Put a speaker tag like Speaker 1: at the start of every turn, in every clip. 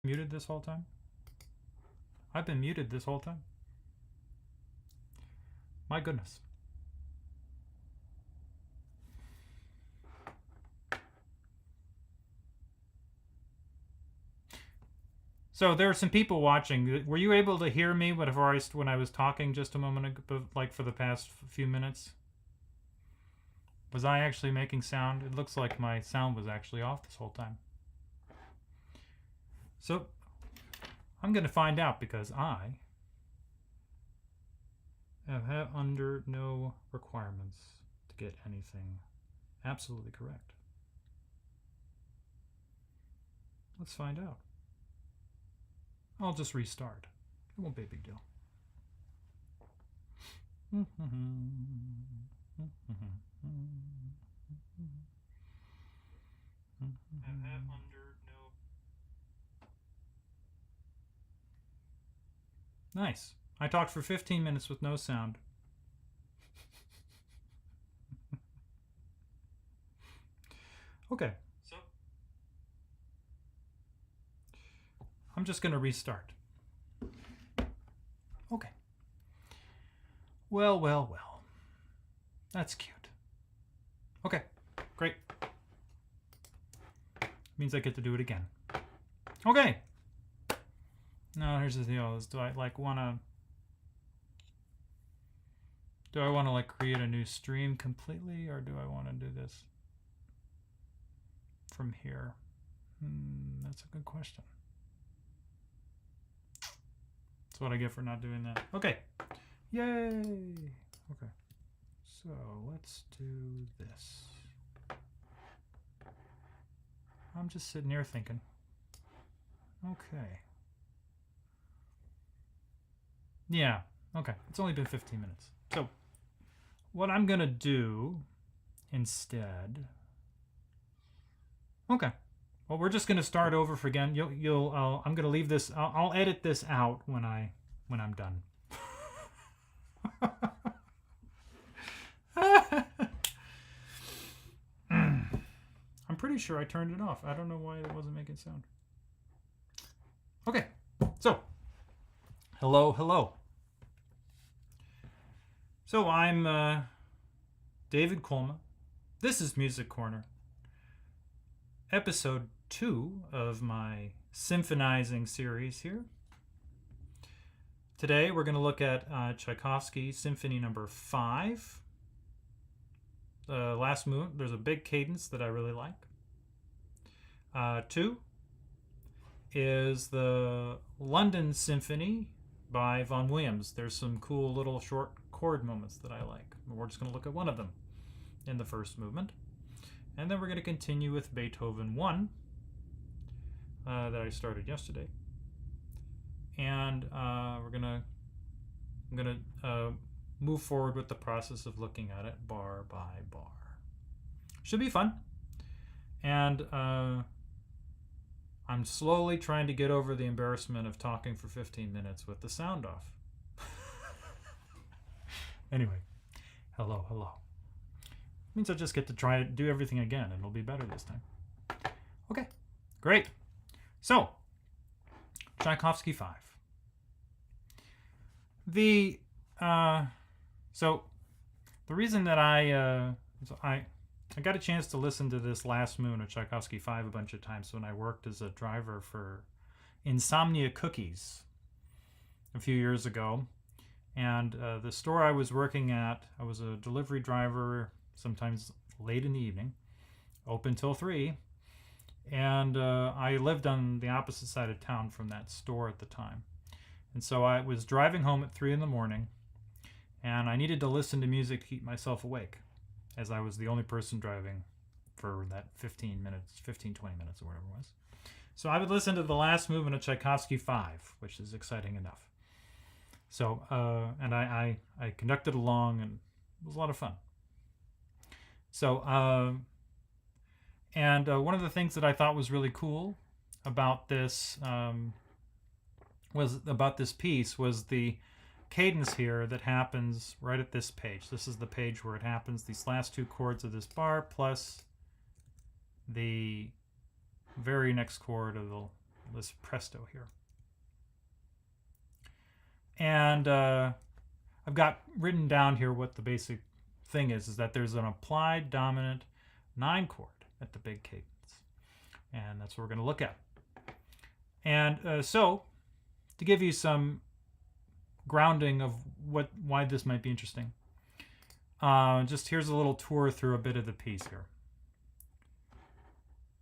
Speaker 1: Muted this whole time? I've been muted this whole time. My goodness. So there are some people watching. Were you able to hear me when I was talking just a moment ago, like for the past few minutes? Was I actually making sound? It looks like my sound was actually off this whole time. So I'm going to find out because I have under no requirements to get anything absolutely correct. Let's find out. I'll just restart. It won't be a big deal. Nice. I talked for 15 minutes with no sound. Okay. So I'm just going to restart. Okay. Well, well, well. That's cute. Okay. Great. Means I get to do it again. Okay. Now here's the deal. Do I want to create a new stream completely, or do I want to do this from here? That's a good question. That's what I get for not doing that. Okay. Yay. Okay. So let's do this. I'm just sitting here thinking. Okay. Yeah. Okay. It's only been 15 minutes. So what I'm going to do instead. Okay. Well, we're just going to start over again. I'm going to leave this. I'll edit this out when I'm done. I'm pretty sure I turned it off. I don't know why it wasn't making sound. Okay. So, hello. So I'm David Colma. This is Music Corner. Episode 2 of my Symphonizing series here. Today we're going to look at Tchaikovsky Symphony Number 5. The last movement, there's a big cadence that I really like. 2 is the London Symphony by Vaughan. There's some cool little short chord moments that I like. We're just going to look at one of them in the first movement. And then we're going to continue with Beethoven 1 that I started yesterday. And I'm going to move forward with the process of looking at it bar by bar. Should be fun. And I'm slowly trying to get over the embarrassment of talking for 15 minutes with the sound off. Anyway, hello. Means I just get to try to do everything again, and it'll be better this time. Okay, great. So, Tchaikovsky 5. The reason that I got a chance to listen to this last moon of Tchaikovsky 5 a bunch of times when I worked as a driver for Insomnia Cookies a few years ago. And the store I was working at, I was a delivery driver, sometimes late in the evening, open till 3. And I lived on the opposite side of town from that store at the time. And so I was driving home at 3 in the morning, and I needed to listen to music to keep myself awake, as I was the only person driving for that 20 minutes or whatever it was. So I would listen to the last movement of Tchaikovsky 5, which is exciting enough. So, and I conducted along, and it was a lot of fun. So, one of the things that I thought was really cool about this piece was the cadence here that happens right at this page. This is the page where it happens, these last 2 chords of this bar plus the very next chord of this presto here. And I've got written down here what the basic thing is that there's an applied dominant 9 chord at the big cadence. And that's what we're going to look at. And so, to give you some grounding of why this might be interesting, just here's a little tour through a bit of the piece here.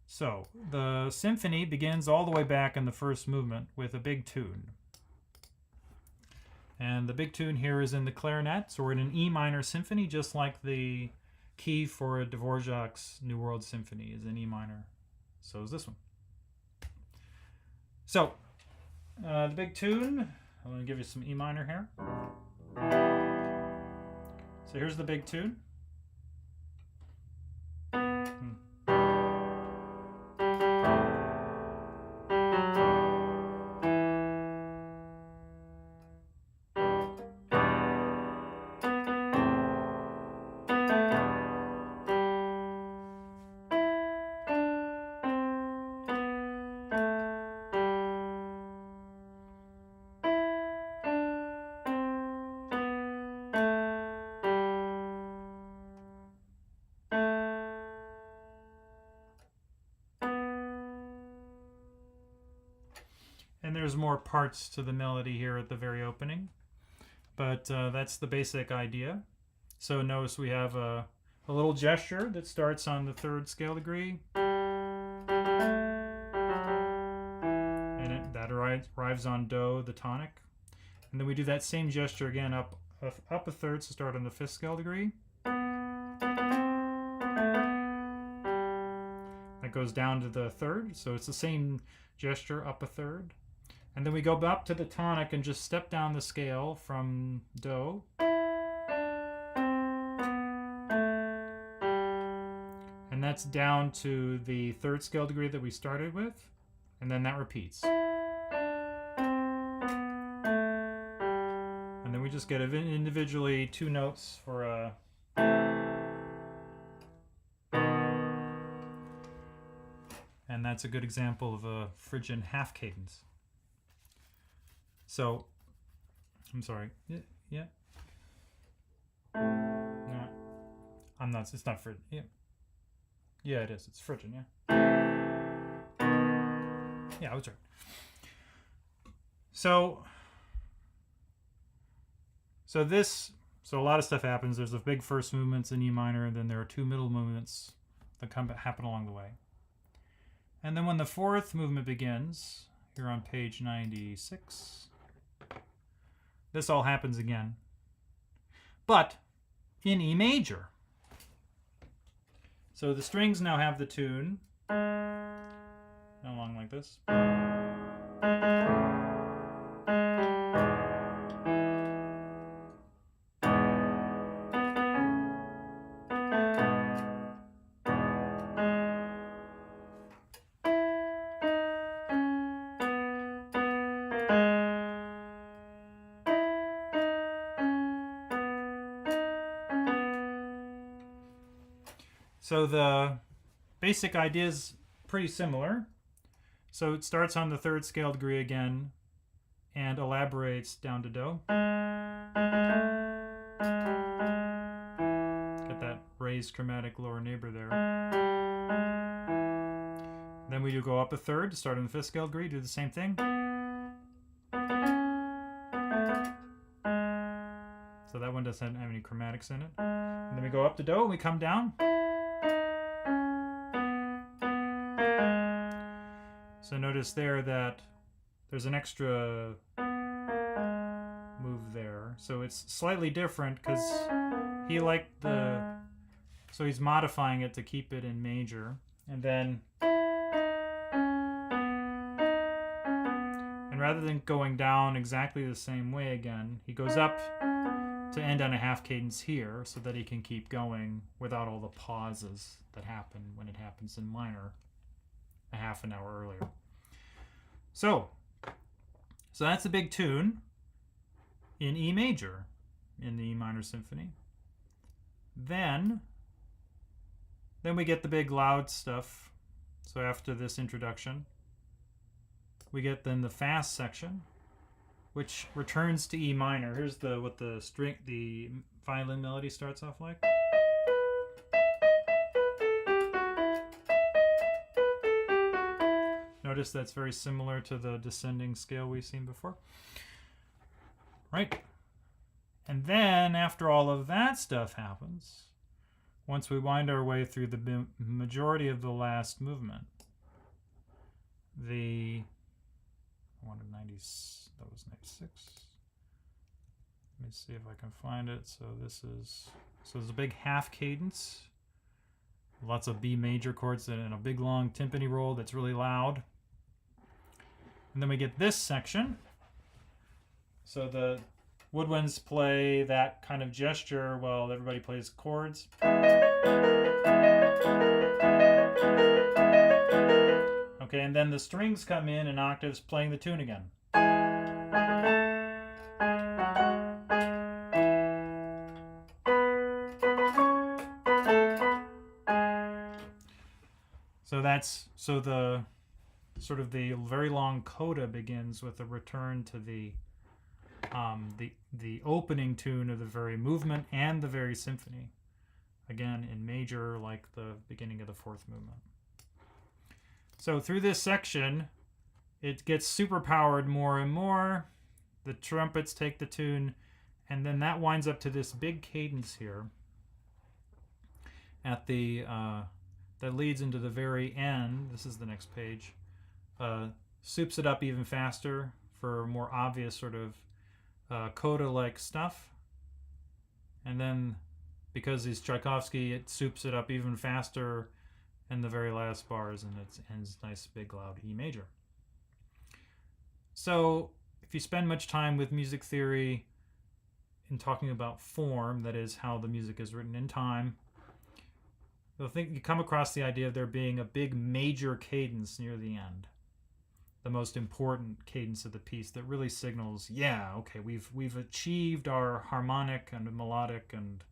Speaker 1: So, the symphony begins all the way back in the first movement with a big tune. And the big tune here is in the clarinet, so we're in an E minor symphony, just like the key for Dvorak's New World Symphony is in E minor. So is this one. So, the big tune, I'm going to give you some E minor here. So here's the big tune. And there's more parts to the melody here at the very opening. But that's the basic idea. So notice we have a little gesture that starts on the 3rd scale degree. And that arrives on Do, the tonic. And then we do that same gesture again up a 3rd to start on the 5th scale degree. That goes down to the 3rd, so it's the same gesture up a 3rd. And then we go up to the tonic and just step down the scale from Do. And that's down to the 3rd scale degree that we started with. And then that repeats. And then we just get individually 2 notes for a... And that's a good example of a Phrygian half cadence. So, I'm sorry. Yeah. No, I'm not. It's not Phrygian. Yeah. Yeah, it is. It's Phrygian. Yeah. Yeah, I was right. So a lot of stuff happens. There's a big first movements in E minor, and then there are 2 middle movements that happen along the way. And then when the 4th movement begins, here on page 96. This all happens again, but in E major. So the strings now have the tune, along like this. So the basic idea is pretty similar. So it starts on the 3rd scale degree again and elaborates down to Do. Get that raised chromatic lower neighbor there. Then we do go up a 3rd to start on the 5th scale degree, do the same thing. So that one doesn't have any chromatics in it. And then we go up to Do and we come down. So notice there that there's an extra move there. So it's slightly different because he liked so he's modifying it to keep it in major. And then, and rather than going down exactly the same way again, he goes up to end on a half cadence here so that he can keep going without all the pauses that happen when it happens in minor a half an hour earlier. So that's a big tune in E major in the E minor symphony. Then we get the big loud stuff. So after this introduction, we get then the fast section, which returns to E minor. Here's what the violin melody starts off like. Notice that's very similar to the descending scale we've seen before. Right? And then after all of that stuff happens, once we wind our way through the majority of the last movement, that was 96. Let me see if I can find it. So there's a big half cadence, lots of B major chords and a big long timpani roll that's really loud. And then we get this section. So the woodwinds play that kind of gesture while everybody plays chords. Okay, and then the strings come in octaves playing the tune again. So the sort of the very long coda begins with a return to the opening tune of the very movement and the very symphony, again in major, like the beginning of the fourth movement. So through this section, it gets super powered more and more. The trumpets take the tune, and then that winds up to this big cadence here at the that leads into the very end. This is the next page. Soups it up even faster for more obvious sort of coda-like stuff. And then, because it's Tchaikovsky, it soups it up even faster in the very last bars, and it ends nice, big, loud E major. So, if you spend much time with music theory in talking about form, that is how the music is written in time, you come across the idea of there being a big major cadence near the end, the most important cadence of the piece that really signals, yeah, okay, we've achieved our harmonic and melodic, and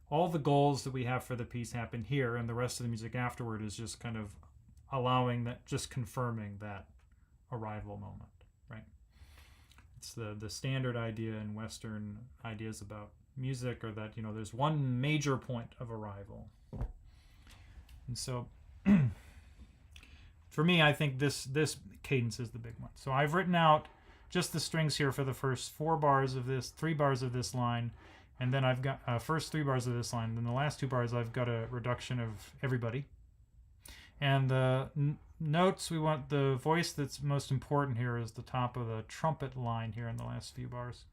Speaker 1: all the goals that we have for the piece happen here, and the rest of the music afterward is just kind of allowing that, just confirming that arrival moment, right? It's the standard idea in Western ideas about music, or that, there's one major point of arrival. And so for me, I think this cadence is the big one. So I've written out just the strings here for the first 3 bars of this line, and then I've got first 3 bars of this line. Then the last 2 bars, I've got a reduction of everybody. And the notes, we want the voice that's most important here is the top of the trumpet line here in the last few bars.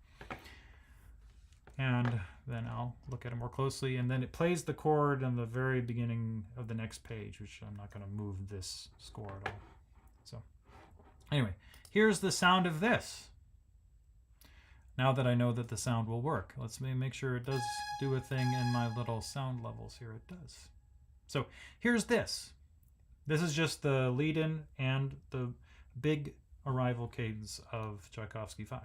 Speaker 1: And then I'll look at it more closely, and then it plays the chord in the very beginning of the next page, which I'm not going to move this score at all. So anyway, here's the sound of this. Now that I know that the sound will work, let's make sure it does do a thing in my little sound levels here. It does. So here's this. This is just the lead-in and the big arrival cadence of Tchaikovsky 5.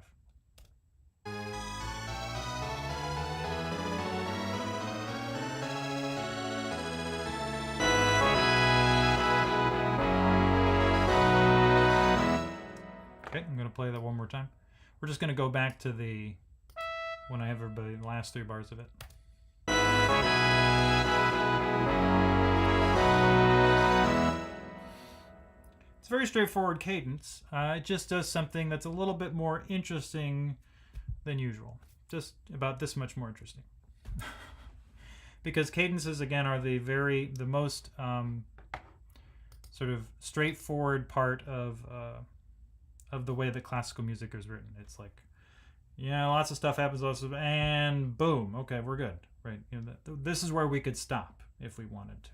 Speaker 1: Okay, I'm going to play that one more time. We're just going to go back to when I have everybody, the last 3 bars of it. It's a very straightforward cadence. It just does something that's a little bit more interesting than usual. Just about this much more interesting. Because cadences, again, are the most sort of straightforward part of the way that classical music is written. It's like, lots of stuff happens, and boom, okay, we're good, right? This is where we could stop if we wanted to.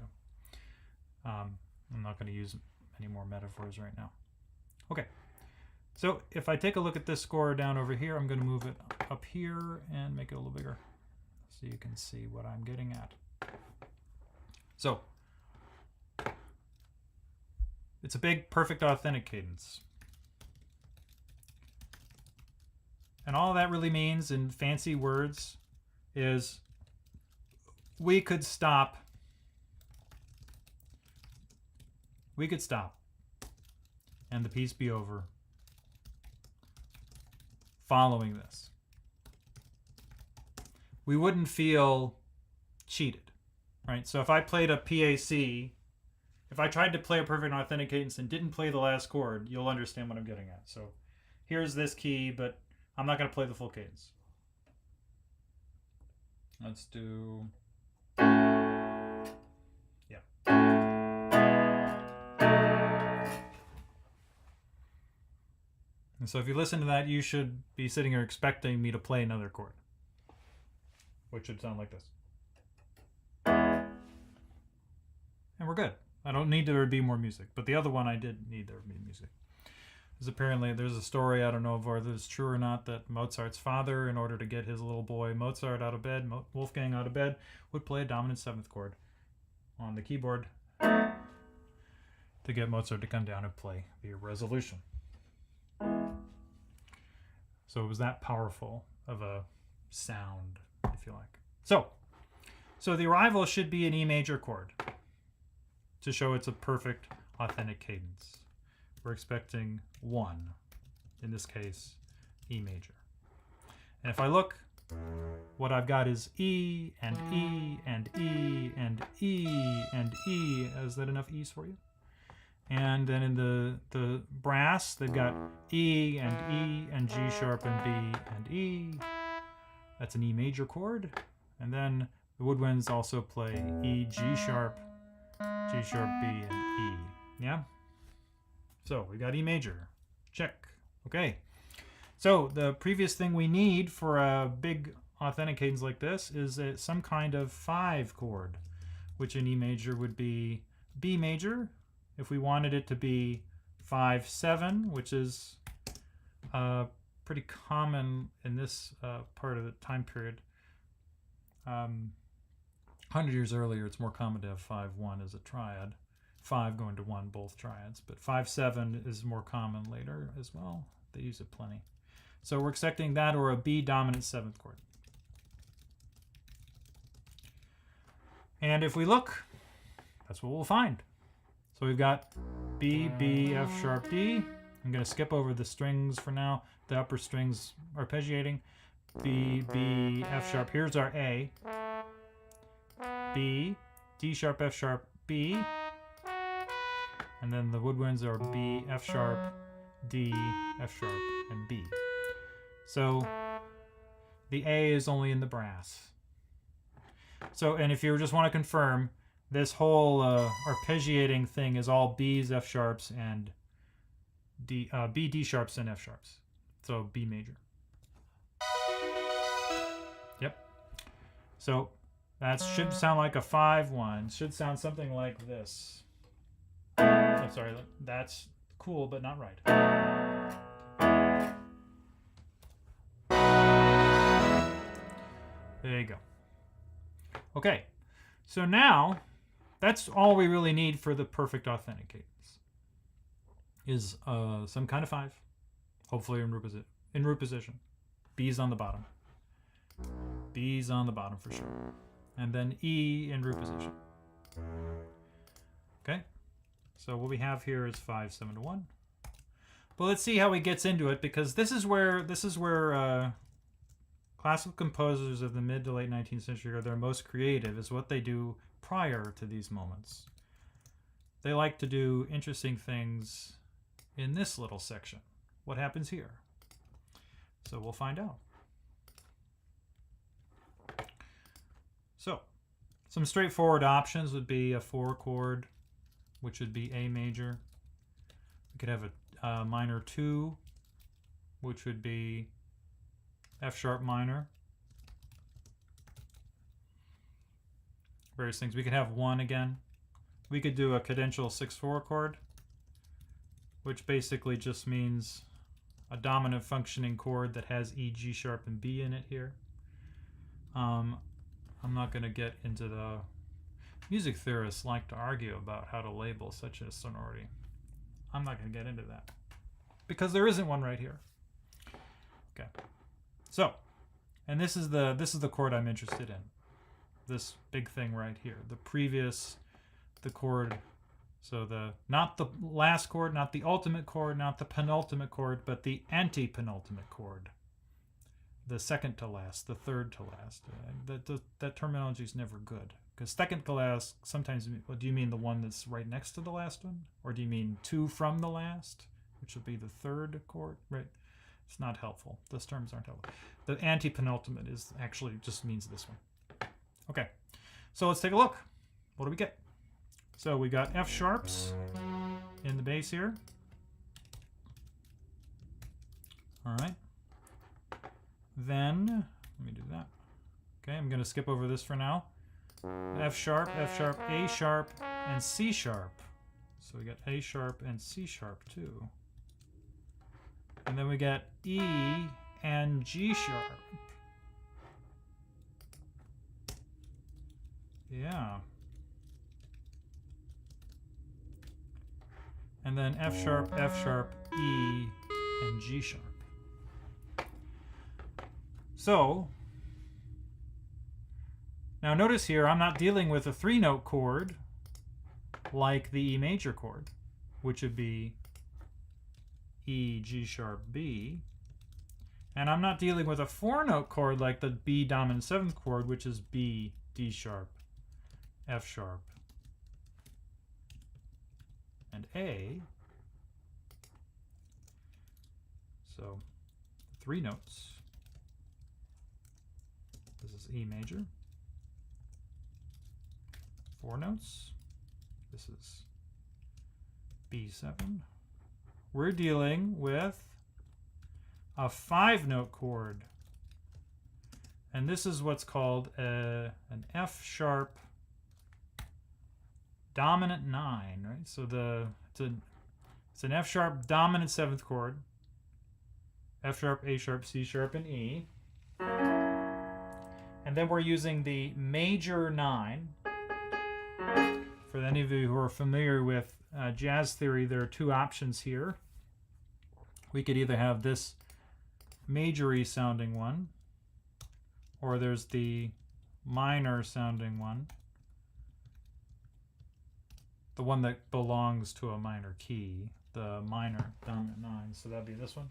Speaker 1: I'm not going to use any more metaphors right now. Okay, so if I take a look at this score down over here, I'm going to move it up here and make it a little bigger so you can see what I'm getting at. So it's a big, perfect, authentic cadence. And all that really means, in fancy words, is we could stop. We could stop. and the piece be over following this. We wouldn't feel cheated, right? So if I played a PAC, if I tried to play a perfect authentic cadence and didn't play the last chord, you'll understand what I'm getting at. So here's this key, but I'm not going to play the full cadence. Let's do... yeah. And so if you listen to that, you should be sitting here expecting me to play another chord, which should sound like this. And we're good. I don't need there to be more music, but the other one I did need there to be music. Because apparently there's a story, I don't know whether it's true or not, that Mozart's father, in order to get his little boy Mozart out of bed, Wolfgang out of bed, would play a dominant seventh chord on the keyboard to get Mozart to come down and play the resolution. So it was that powerful of a sound, if you like. So the arrival should be an E major chord to show it's a perfect authentic cadence. We're expecting 1, in this case, E major. And if I look, what I've got is E and E and E and E and E. Is that enough E's for you? And then in the brass, they've got E and G sharp and B and E. That's an E major chord. And then the woodwinds also play E, G sharp, B, and E. Yeah? So we got E major. Check. Okay. So the previous thing we need for a big authentic cadence like this is some kind of 5 chord, which in E major would be B major. If we wanted it to be 5/7, which is pretty common in this part of the time period. 100 years earlier, it's more common to have 5/1 as a triad. 5 going to 1, both triads. But 5/7 is more common later as well. They use it plenty. So we're expecting that or a B dominant 7th chord. And if we look, that's what we'll find. So we've got B, B, F sharp, D. I'm going to skip over the strings for now. The upper strings arpeggiating. B, B, F sharp. Here's our A. B, D sharp, F sharp, B. And then the woodwinds are B, F sharp, D, F sharp, and B. So the A is only in the brass. So, and if you just want to confirm, this whole arpeggiating thing is all B's, F sharps, and B, D sharps, and F sharps. So B major. Yep. So that should sound like a 5/1. Should sound something like this. I'm sorry, that's cool, but not right. There you go. Okay, so now that's all we really need for the perfect authentic cadence. Is some kind of 5, hopefully in root position. B's on the bottom. B's on the bottom for sure. And then E in root position. Okay, so what we have here is 5/7/1. But let's see how he gets into it, because this is where classical composers of the mid to late 19th century are their most creative, is what they do prior to these moments. They like to do interesting things in this little section. What happens here? So we'll find out. So some straightforward options would be a 4 chord, which would be A major. We could have a minor 2, which would be F sharp minor. Various things. We could have 1 again. We could do a cadential 6/4 chord, which basically just means a dominant functioning chord that has E, G sharp, and B in it here. I'm not going to get into the... Music theorists like to argue about how to label such a sonority. I'm not going to get into that, because there isn't one right here. Okay. So, and this is the chord I'm interested in. This big thing right here. The chord So not the last chord, not the ultimate chord, not the penultimate chord, but the anti-penultimate chord. The second to last, the third to last. That terminology is never good. Because second to last, sometimes, do you mean the one that's right next to the last one? Or do you mean two from the last, which would be the third chord? Right. It's not helpful. Those terms aren't helpful. The anti-penultimate is actually just means this one. Okay. So let's take a look. What do we get? So we got F sharps in the bass here. All right. Then, let me do that. Okay, I'm going to skip over this for now. F sharp, A sharp, and C sharp. So we got A sharp and C sharp too. And then we got E and G sharp. Yeah. And then F sharp, E, and G sharp. So, now notice here I'm not dealing with a 3-note chord like the E major chord, which would be E, G sharp, B. And I'm not dealing with a 4-note chord like the B dominant 7th chord, which is B, D sharp, F sharp, and A. So 3 notes. This is E major. 4 notes. This is B7. We're dealing with a 5-note chord. And this is what's called an F sharp dominant 9, right? So it's an F sharp dominant 7th chord. F sharp, A sharp, C sharp, and E. And then we're using the major 9. For any of you who are familiar with jazz theory, there are 2 options here. We could either have this major-y sounding one, or there's the minor sounding one, the one that belongs to a minor key, the minor dominant 9. So that'd be this one.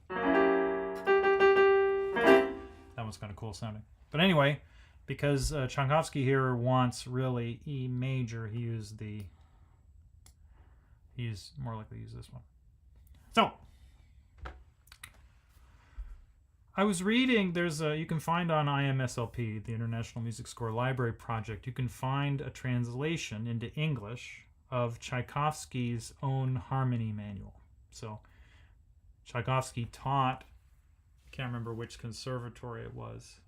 Speaker 1: That one's kind of cool sounding. But anyway, because Tchaikovsky here wants really E major, he's more likely to use this one. So I was reading, you can find on IMSLP, the International Music Score Library Project, you can find a translation into English of Tchaikovsky's own harmony manual. So Tchaikovsky taught, I can't remember which conservatory it was,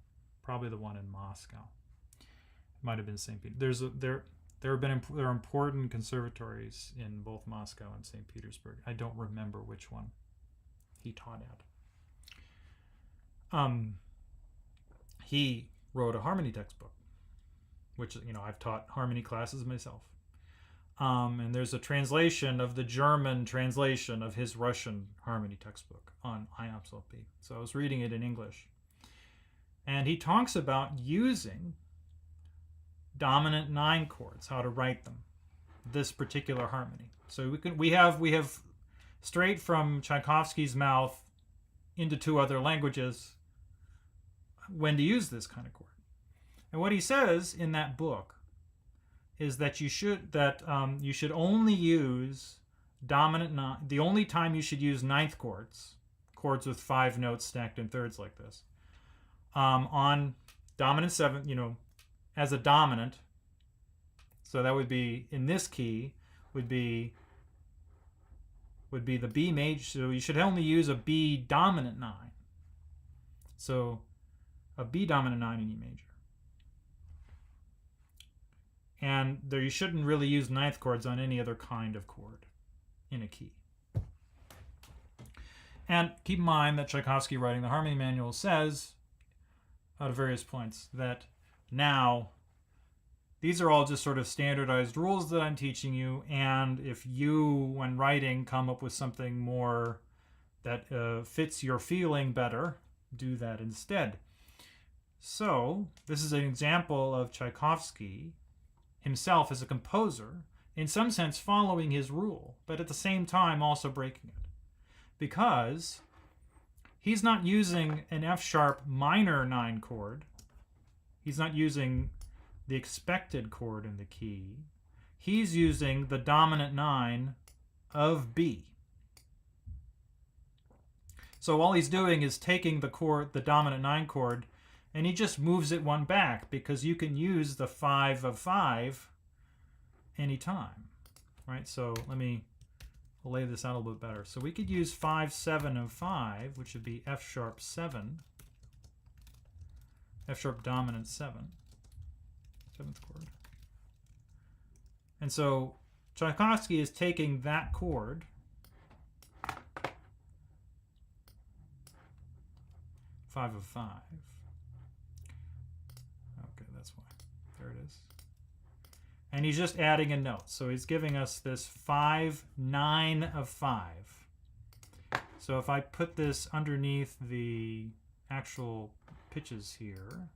Speaker 1: probably the one in Moscow. It might have been St. Peter. There are important conservatories in both Moscow and St. Petersburg. I don't remember which one he taught at. He wrote a harmony textbook, which, I've taught harmony classes myself. And there's a translation of the German translation of his Russian harmony textbook on IMSLP. So I was reading it in English. And he talks about using dominant 9 chords, how to write them, this particular harmony. So we have straight from Tchaikovsky's mouth into 2 other languages when to use this kind of chord. And what he says in that book is that you should only use dominant 9. The only time you should use 9th chords with 5 notes stacked in thirds like this, on dominant 7, as a dominant. So that would be, in this key, would be the B major. So you should only use a B dominant 9. So a B dominant 9 in E major. And there you shouldn't really use 9th chords on any other kind of chord in a key. And keep in mind that Tchaikovsky, writing the harmony manual, says at various points that now these are all just sort of standardized rules that I'm teaching you, and if you, when writing, come up with something more that fits your feeling better, do that instead. So this is an example of Tchaikovsky himself as a composer in some sense following his rule, but at the same time also breaking it. Because he's not using an F sharp minor 9 chord. He's not using the expected chord in the key. He's using the dominant 9 of B. So all he's doing is taking the chord, the dominant 9 chord, and he just moves it one back, because you can use the 5 of 5 anytime, right? So let me lay this out a little bit better. So we could use 5, 7 of 5, which would be F sharp 7, F sharp dominant 7, 7th chord. And so Tchaikovsky is taking that chord, five of 5. Okay, that's why. There it is. And he's just adding a note. So he's giving us this 5, 9 of 5. So if I put this underneath the actual pitches here,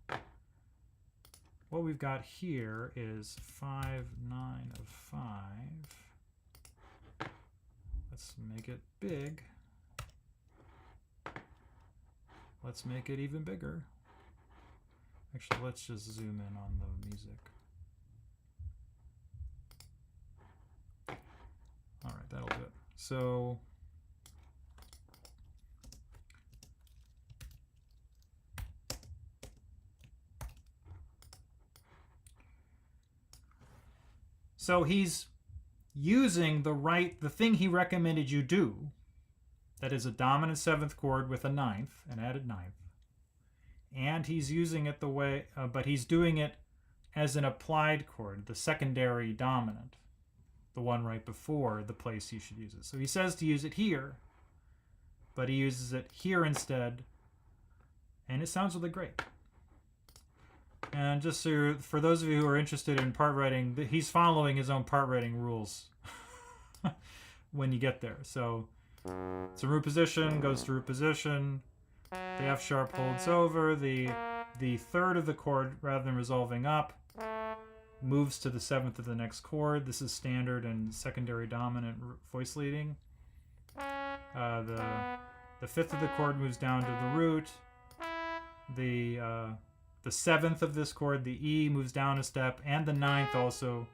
Speaker 1: what we've got here is 5, 9 of 5. Let's make it big. Let's make it even bigger. Actually, let's just zoom in on the music. All right, that'll do it. So he's using the thing he recommended you do, that is a dominant 7th chord with a 9th, an added 9th. And he's using it the way, but he's doing it as an applied chord, the secondary dominant, the one right before the place you should use it. So he says to use it here, but he uses it here instead, and it sounds really great. And just so for those of you who are interested in part writing, he's following his own part writing rules when you get there. So it's a root position, goes to root position, the F sharp holds over, the third of the chord, rather than resolving up, moves to the 7th of the next chord. This is standard and secondary dominant voice leading. The 5th of the chord moves down to the root. The 7th of this chord, the E, moves down a step, and the 9th also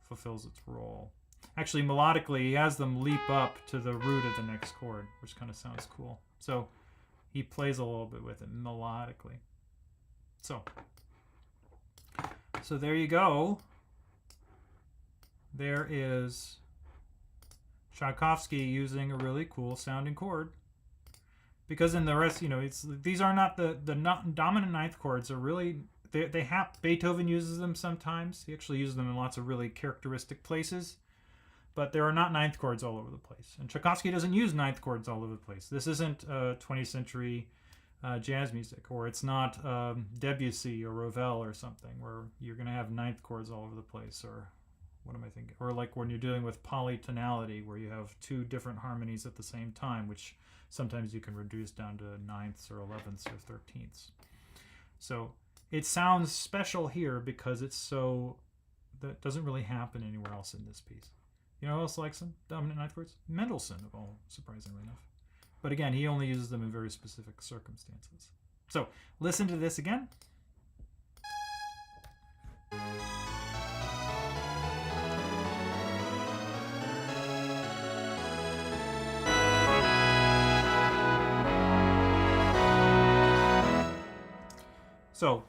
Speaker 1: fulfills its role. Actually, melodically, he has them leap up to the root of the next chord, which kind of sounds cool. So he plays a little bit with it melodically. So there you go. There is Tchaikovsky using a really cool sounding chord. Because in the rest, these are not the dominant 9th chords are really, they have, Beethoven uses them sometimes. He actually uses them in lots of really characteristic places. But there are not 9th chords all over the place. And Tchaikovsky doesn't use 9th chords all over the place. This isn't 20th century jazz music, or it's not Debussy or Ravel or something, where you're going to have 9th chords all over the place, or what am I thinking? Or like when you're dealing with polytonality, where you have 2 different harmonies at the same time, which sometimes you can reduce down to 9ths or 11ths or 13ths. So it sounds special here because it's so, that doesn't really happen anywhere else in this piece. You know who else likes them? Dominant 9th chords? Mendelssohn, of all, surprisingly enough. But again, he only uses them in very specific circumstances. So listen to this again. So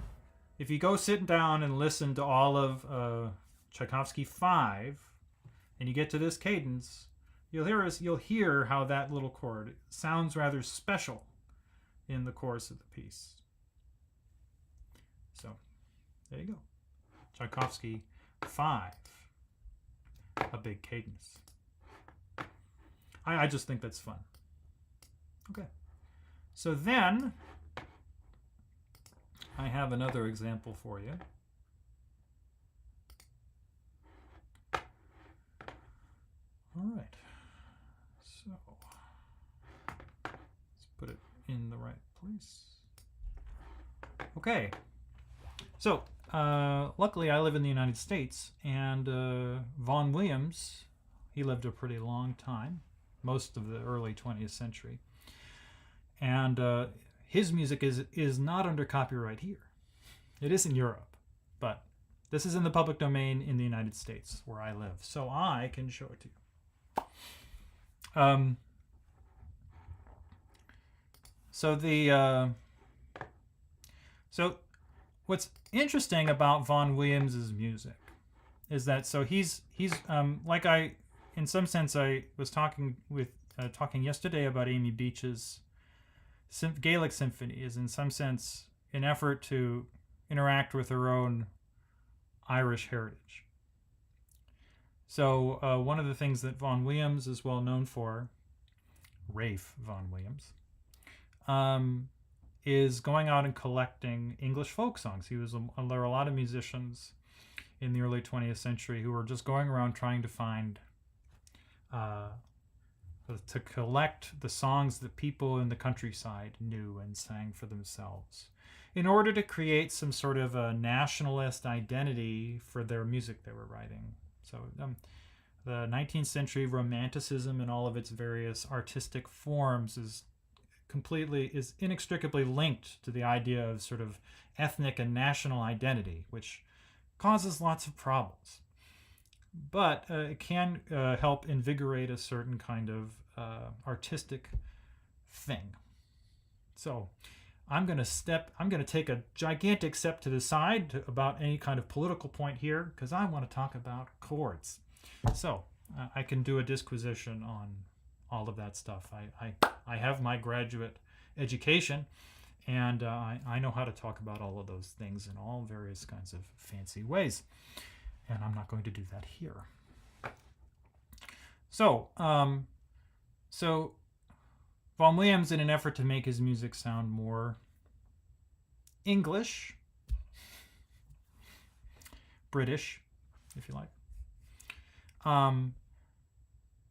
Speaker 1: if you go sit down and listen to all of Tchaikovsky 5, and you get to this cadence, you'll hear how that little chord sounds rather special in the chorus of the piece. So there you go. Tchaikovsky 5, a big cadence. I just think that's fun. Okay. So then I have another example for you. All right, so let's put it in the right place. Okay, so luckily, I live in the United States, and Vaughan Williams, he lived a pretty long time, most of the early 20th century, and his music is not under copyright here. It is in Europe, but this is in the public domain in the United States where I live, so I can show it to you. So what's interesting about Vaughan Williams's music is that he's like in some sense I was talking yesterday about Amy Beach's Gaelic Symphony is in some sense an effort to interact with her own Irish heritage. So one of the things that Vaughan Williams is well known for, Rafe Vaughan Williams, is going out and collecting English folk songs. There were a lot of musicians in the early 20th century who were just going around trying to find, to collect the songs that people in the countryside knew and sang for themselves in order to create some sort of a nationalist identity for their music they were writing. So the 19th century Romanticism in all of its various artistic forms is inextricably linked to the idea of sort of ethnic and national identity, which causes lots of problems. But it can help invigorate a certain kind of artistic thing. So I'm going to take a gigantic step to the side about any kind of political point here because I want to talk about chords. So I can do a disquisition on all of that stuff. I have my graduate education, and I know how to talk about all of those things in all various kinds of fancy ways, and I'm not going to do that here. So Vaughan Williams, in an effort to make his music sound more English, British, if you like,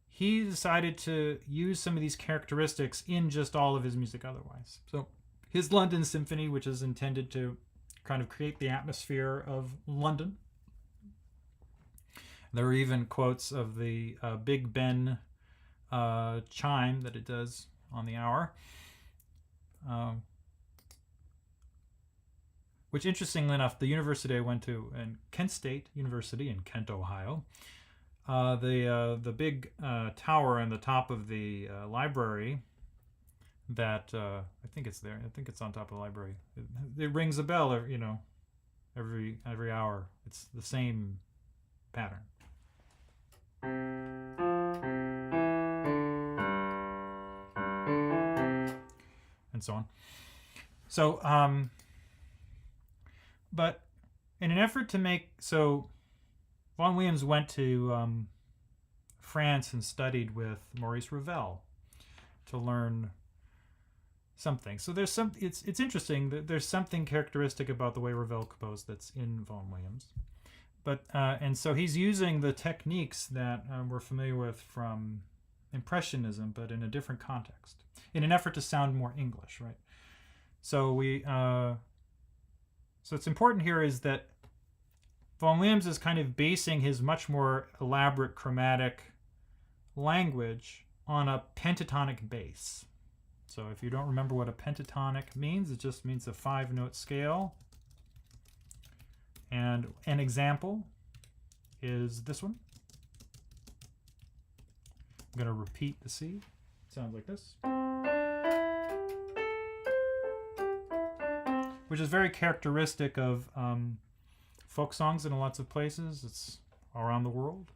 Speaker 1: he decided to use some of these characteristics in just all of his music otherwise. So his London Symphony, which is intended to kind of create the atmosphere of London. There are even quotes of the Big Ben chime that it does on the hour. Which, interestingly enough, the university I went to, Kent State University in Kent, Ohio, the big tower on the top of the library that I think it's there. I think it's on top of the library. It rings a bell, every hour. It's the same pattern. And so on. So, but in an effort to Vaughan Williams went to France and studied with Maurice Ravel to learn something. So there's it's interesting that there's something characteristic about the way Ravel composed that's in Vaughan Williams. But and so he's using the techniques that we're familiar with from Impressionism, but in a different context, in an effort to sound more English, right? So so it's important here is that Vaughan Williams is kind of basing his much more elaborate chromatic language on a pentatonic bass. So if you don't remember what a pentatonic means, it just means a 5-note scale. And an example is this one. I'm going to repeat the C. It sounds like this. Which is very characteristic of folk songs in lots of places. It's around the world.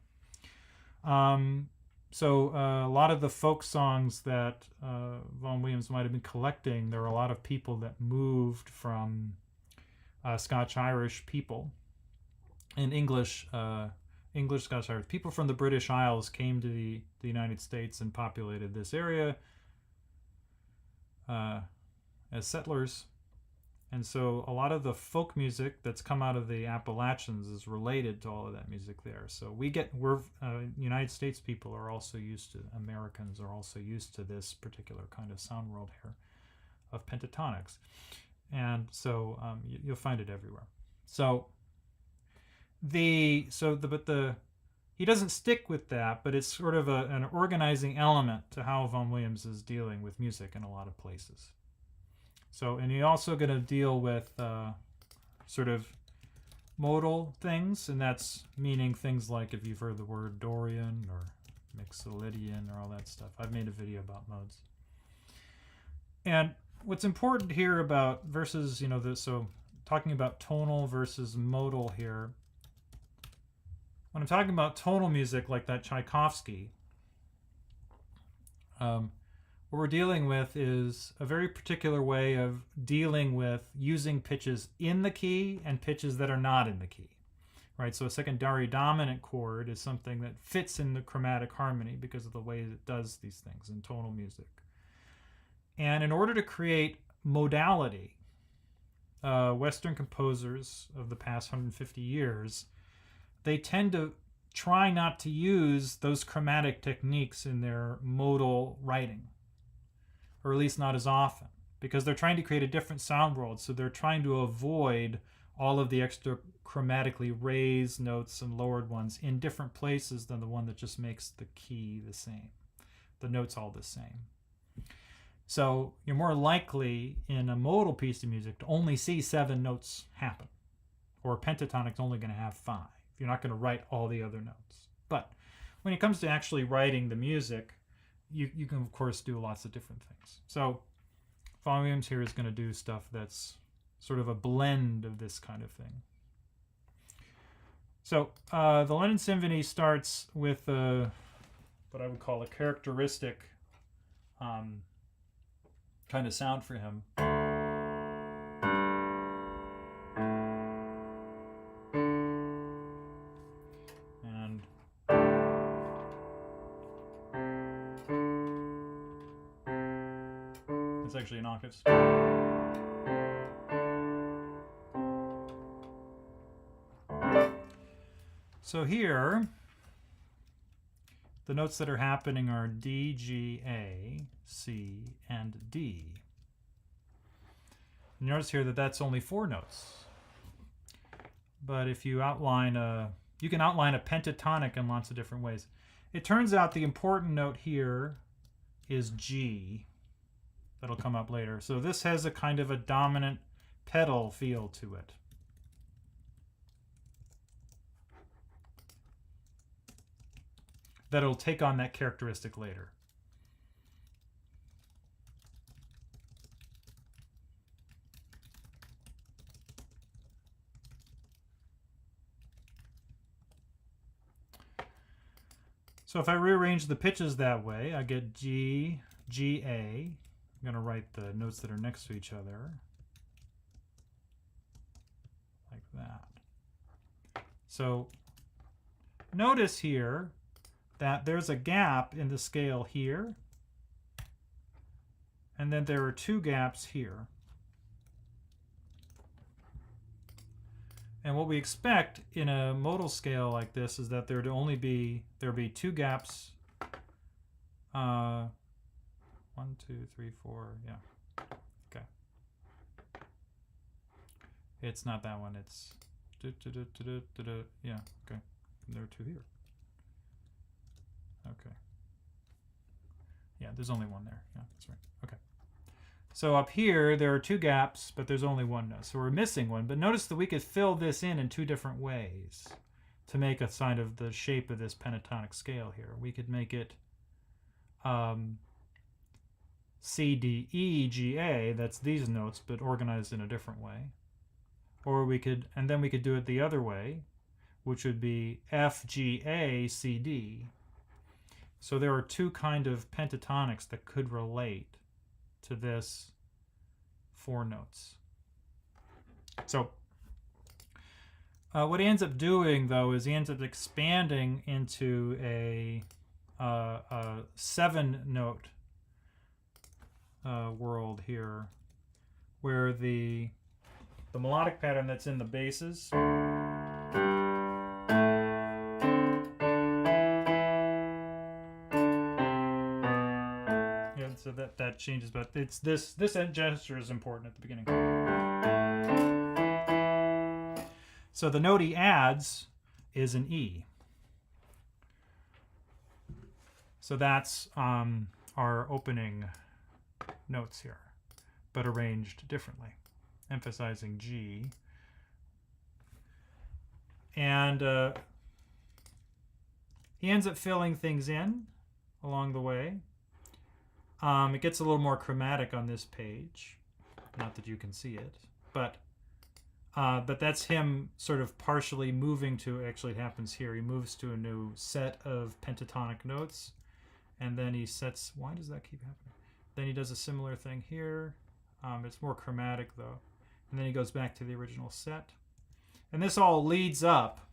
Speaker 1: So a lot of the folk songs that Vaughan Williams might have been collecting, there are a lot of people that moved from Scotch-Irish people and English Scotch-Irish people from the British Isles came to the United States and populated this area as settlers. And so a lot of the folk music that's come out of the Appalachians is related to all of that music there. So United States people are also Americans are also used to this particular kind of sound world here of pentatonics. And so you'll find it everywhere. So he doesn't stick with that, but it's sort of an organizing element to how Vaughan Williams is dealing with music in a lot of places. So, and you're also going to deal with sort of modal things, and that's meaning things like if you've heard the word Dorian or Mixolydian or all that stuff. I've made a video about modes. And what's important here about versus, so talking about tonal versus modal here, when I'm talking about tonal music like that Tchaikovsky, what we're dealing with is a very particular way of dealing with using pitches in the key and pitches that are not in the key, right? So a secondary dominant chord is something that fits in the chromatic harmony because of the way it does these things in tonal music. And in order to create modality, Western composers of the past 150 years, they tend to try not to use those chromatic techniques in their modal writing, or at least not as often, because they're trying to create a different sound world. So they're trying to avoid all of the extra chromatically raised notes and lowered ones in different places than the one that just makes the key the same, the notes all the same. So you're more likely in a modal piece of music to only see 7 notes happen, or a pentatonic's only going to have 5. You're not going to write all the other notes. But when it comes to actually writing the music, you can, of course, do lots of different things. So Vaughan Williams here is going to do stuff that's sort of a blend of this kind of thing. So the London Symphony starts with what I would call a characteristic kind of sound for him. And it's actually an octave. So here, the notes that are happening are D, G, A, C, and D. And notice here that that's only 4 notes. But if you outline you can outline a pentatonic in lots of different ways. It turns out the important note here is G. That'll come up later. So this has a kind of a dominant pedal feel to it. That'll take on that characteristic later. So if I rearrange the pitches that way, I get G, G, A. I'm going to write the notes that are next to each other. Like that. So notice here that there's a gap in the scale here, and then there are 2 gaps here. And what we expect in a modal scale like this is that there'll be 2 gaps. 1, 2, 3, 4. Yeah. Okay. It's not that one. It's yeah. Okay. And there are 2 here. Okay. Yeah, there's only 1 there. Yeah, that's right. Okay. So up here, there are 2 gaps, but there's only 1 note. So we're missing 1. But notice that we could fill this in 2 different ways to make a sign of the shape of this pentatonic scale here. We could make it C, D, E, G, A. That's these notes, but organized in a different way. Or we could, and then we could do it the other way, which would be F, G, A, C, D. So there are 2 kind of pentatonics that could relate to this 4 notes. So what he ends up doing, though, is he ends up expanding into a 7-note world here, where the melodic pattern that's in the basses so that changes, but it's this end gesture is important at the beginning. So the note he adds is an E. So that's our opening notes here, but arranged differently, emphasizing G. And he ends up filling things in along the way. It gets a little more chromatic on this page. Not that you can see it, but that's him sort of partially moving to, actually it happens here, he moves to a new set of pentatonic notes, and then he sets, why does that keep happening? Then he does a similar thing here. It's more chromatic though. And then he goes back to the original set. And this all leads up.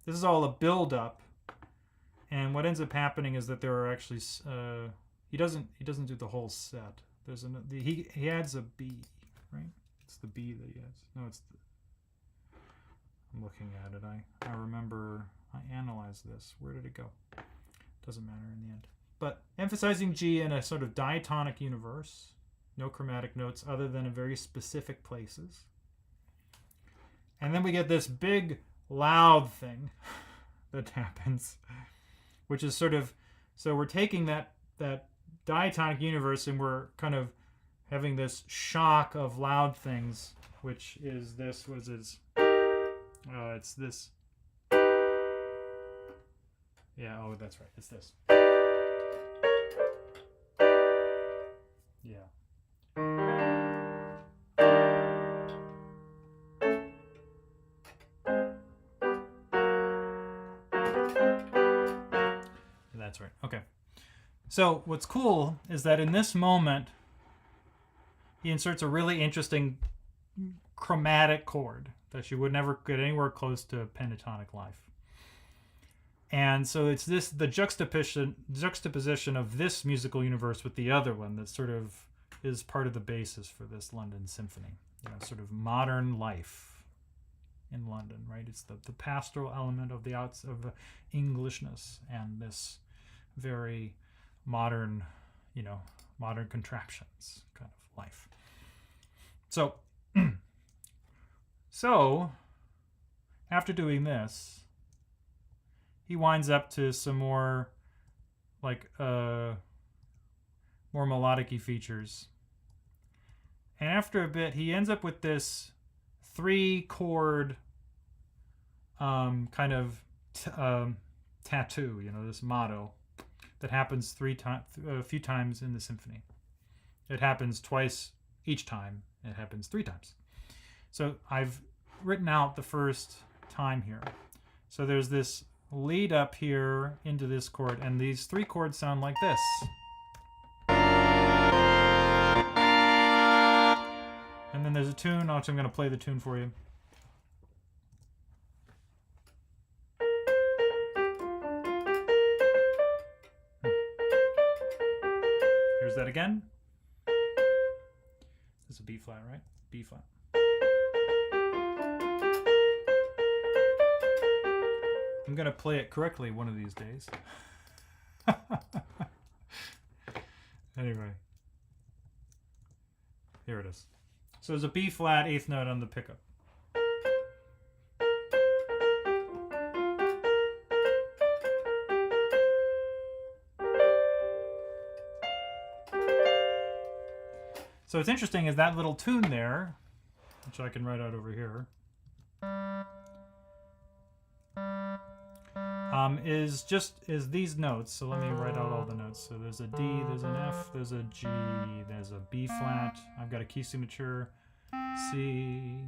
Speaker 1: This is all a build-up. And what ends up happening is that there are actually he doesn't do the whole set. There's he adds a B, right? It's the B that he adds. No, it's the, I'm looking at it. I remember I analyzed this. Where did it go? Doesn't matter in the end. But emphasizing G in a sort of diatonic universe, no chromatic notes other than in very specific places. And then we get this big loud thing that happens, which is sort of, so we're taking that diatonic universe and we're kind of having this shock of loud things, which is this, what is this? It's this. Yeah, oh, that's right. It's this. Yeah. That's right. Okay. So what's cool is that in this moment, he inserts a really interesting chromatic chord that you would never get anywhere close to pentatonic life. And so it's this, the juxtaposition of this musical universe with the other one that sort of is part of the basis for this London Symphony. You know, sort of modern life in London, right? It's the pastoral element of the Englishness and this very modern, you know, modern contraptions kind of life. So, so after doing this, he winds up to some more like more melodic-y features. And after a bit, he ends up with this 3-chord kind of tattoo, you know, this motto that happens a few times in the symphony. It happens twice each time. It happens 3 times. So I've written out the first time here. So there's this lead up here into this chord, and these 3 chords sound like this. And then there's a tune, which I'm going to play the tune for you. Here's that again. This is a B flat, right? B flat. I'm going to play it correctly one of these days. Anyway. Here it is. So there's a B flat 8th note on the pickup. So what's interesting is that little tune there, which I can write out over here, is these notes. So let me write out all the notes. So there's a D, there's an F, there's a G, there's a B flat. I've got a key signature, C.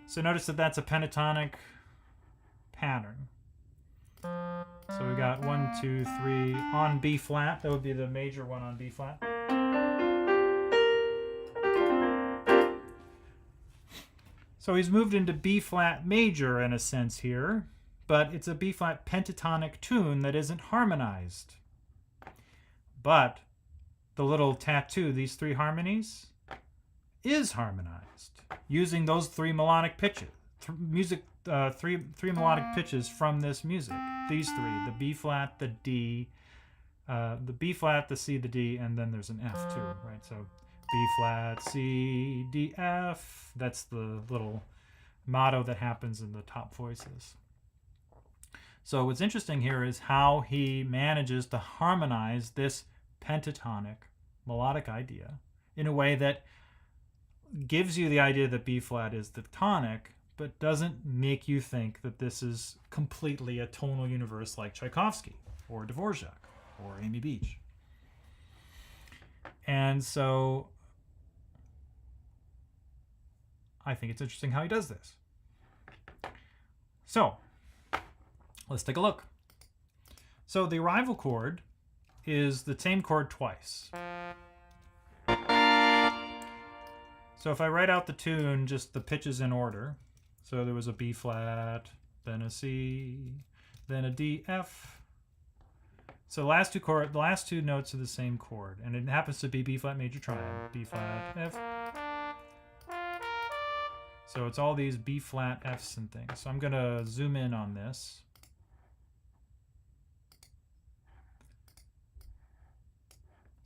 Speaker 1: So notice that that's a pentatonic pattern. So we got 1, 2, 3 on B flat. That would be the major one on B flat. So he's moved into B flat major in a sense here, but it's a B flat pentatonic tune that isn't harmonized. But the little tattoo, these 3 harmonies, is harmonized using those 3 melodic pitches. Three melodic pitches from this music. These 3, the B flat, the D, the B flat, the C, the D, and then there's an F too, right? So B flat, C, D, F. That's the little motto that happens in the top voices. So what's interesting here is how he manages to harmonize this pentatonic melodic idea in a way that gives you the idea that B flat is the tonic, but doesn't make you think that this is completely a tonal universe like Tchaikovsky or Dvorak or Amy Beach. And so I think it's interesting how he does this. So let's take a look. So the arrival chord is the same chord twice. So if I write out the tune, just the pitches in order. So there was a B flat, then a C, then a D, F. So the last two notes are the same chord, and it happens to be B flat major triad, B flat, F. So it's all these B flat Fs and things. So I'm going to zoom in on this.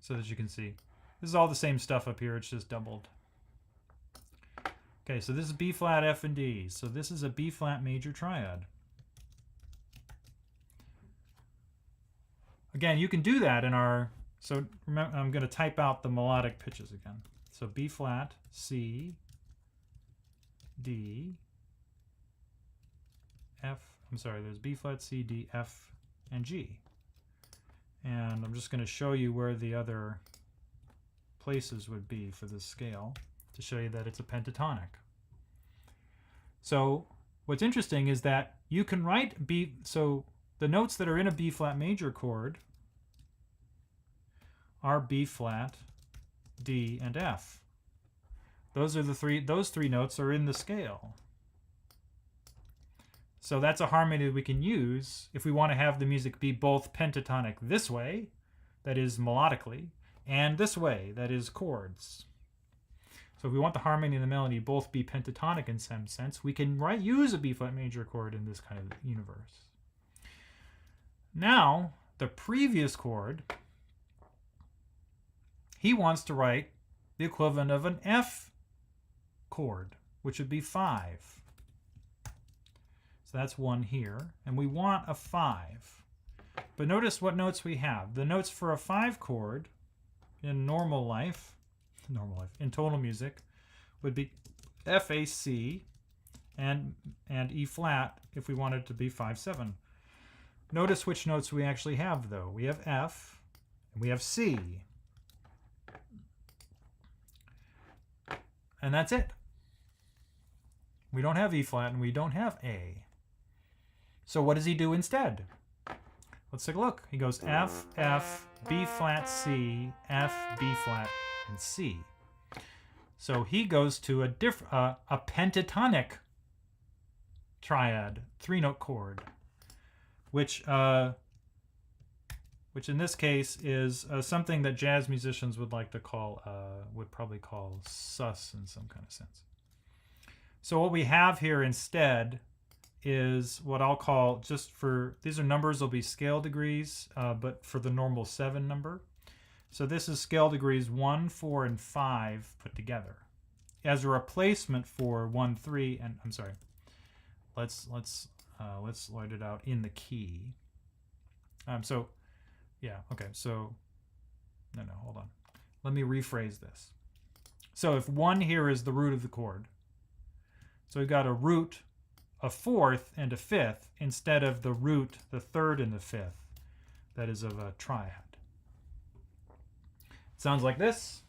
Speaker 1: So that you can see. This is all the same stuff up here, it's just doubled. Okay, so this is B flat, F, and D. So this is a B flat major triad. Again, you can do that in our, so remember, I'm going to type out the melodic pitches again. So B flat, C, D, F, I'm sorry, there's B flat, C, D, F, and G. And I'm just going to show you where the other places would be for this scale to show you that it's a pentatonic. So what's interesting is that you can write B, so the notes that are in a B flat major chord are B flat, D, and F. Those three notes are in the scale. So that's a harmony that we can use if we want to have the music be both pentatonic this way, that is melodically, and this way, that is chords. So if we want the harmony and the melody both be pentatonic in some sense, we can use a B flat major chord in this kind of universe. Now, the previous chord, he wants to write the equivalent of an F chord, which would be 5. So that's 1 here, and we want a 5. But notice what notes we have. The notes for a 5 chord in normal life, in tonal music, would be F, A, C, and E flat if we wanted it to be 5/7. Notice which notes we actually have, though. We have F, and we have C. And that's it. We don't have E flat, and we don't have A. So what does he do instead? Let's take a look. He goes F, F, B flat, C, F, B flat, and C. So he goes to a pentatonic triad, 3-note chord, which in this case is something that jazz musicians would like to call, would probably call sus in some kind of sense. So what we have here instead is what I'll call, just for, these are numbers, will be scale degrees, but for the normal 7 number. So this is scale degrees 1, 4, and 5 put together as a replacement for 1, 3, and I'm sorry. Let's light it out in the key. So yeah, okay. So no, hold on. Let me rephrase this. So if 1 here is the root of the chord, so we've got a root, a 4th, and a 5th instead of the root, the 3rd, and the 5th. That is of a triad. It sounds like this.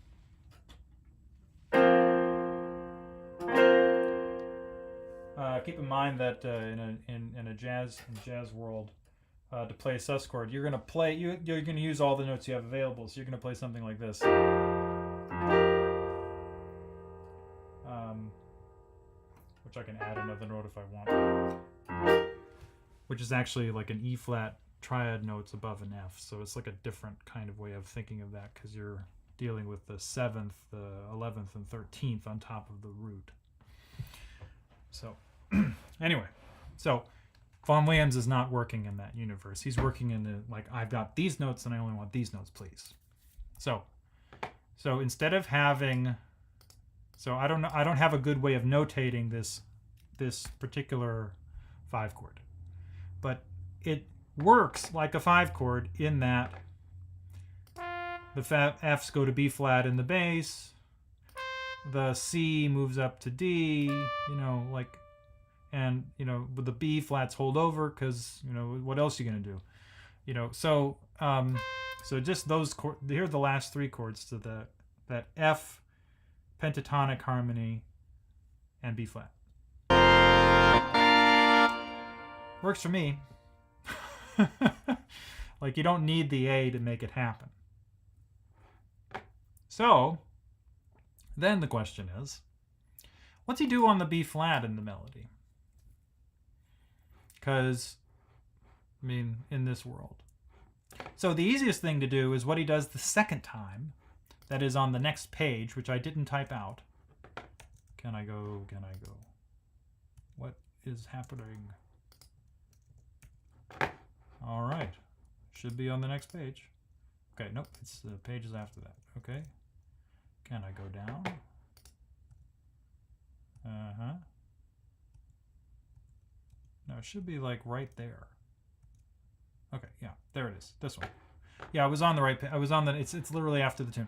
Speaker 1: Keep in mind that in a jazz world, to play a sus chord, you're going to use all the notes you have available. So you're going to play something like this. Which I can add another note if I want. Which is actually like an E flat triad notes above an F. So it's like a different kind of way of thinking of that because you're dealing with the 7th, the 11th, and 13th on top of the root. So anyway, so Vaughan Williams is not working in that universe. He's working in the, like, I've got these notes and I only want these notes, please. So instead of having, so I don't have a good way of notating this particular 5 chord, but it works like a 5 chord in that the F's go to B flat in the bass, the C moves up to D, you know, like, and, you know, with the B flats hold over because, you know, what else are you going to do? You know, so just those chords, here are the last 3 chords to that F pentatonic harmony and B flat. Works for me. Like, you don't need the A to make it happen. So then the question is, what's he do on the B flat in the melody? Because, I mean, in this world. So the easiest thing to do is what he does the second time. That is on the next page, which I didn't type out. Can I go? Can I go? What is happening? All right. Should be on the next page. Okay, nope. It's the pages after that. Okay. Can I go down? Uh-huh. No, it should be like right there. Okay, yeah, there it is. This one. Yeah, I was on the right page. I was on the, it's literally after the tune.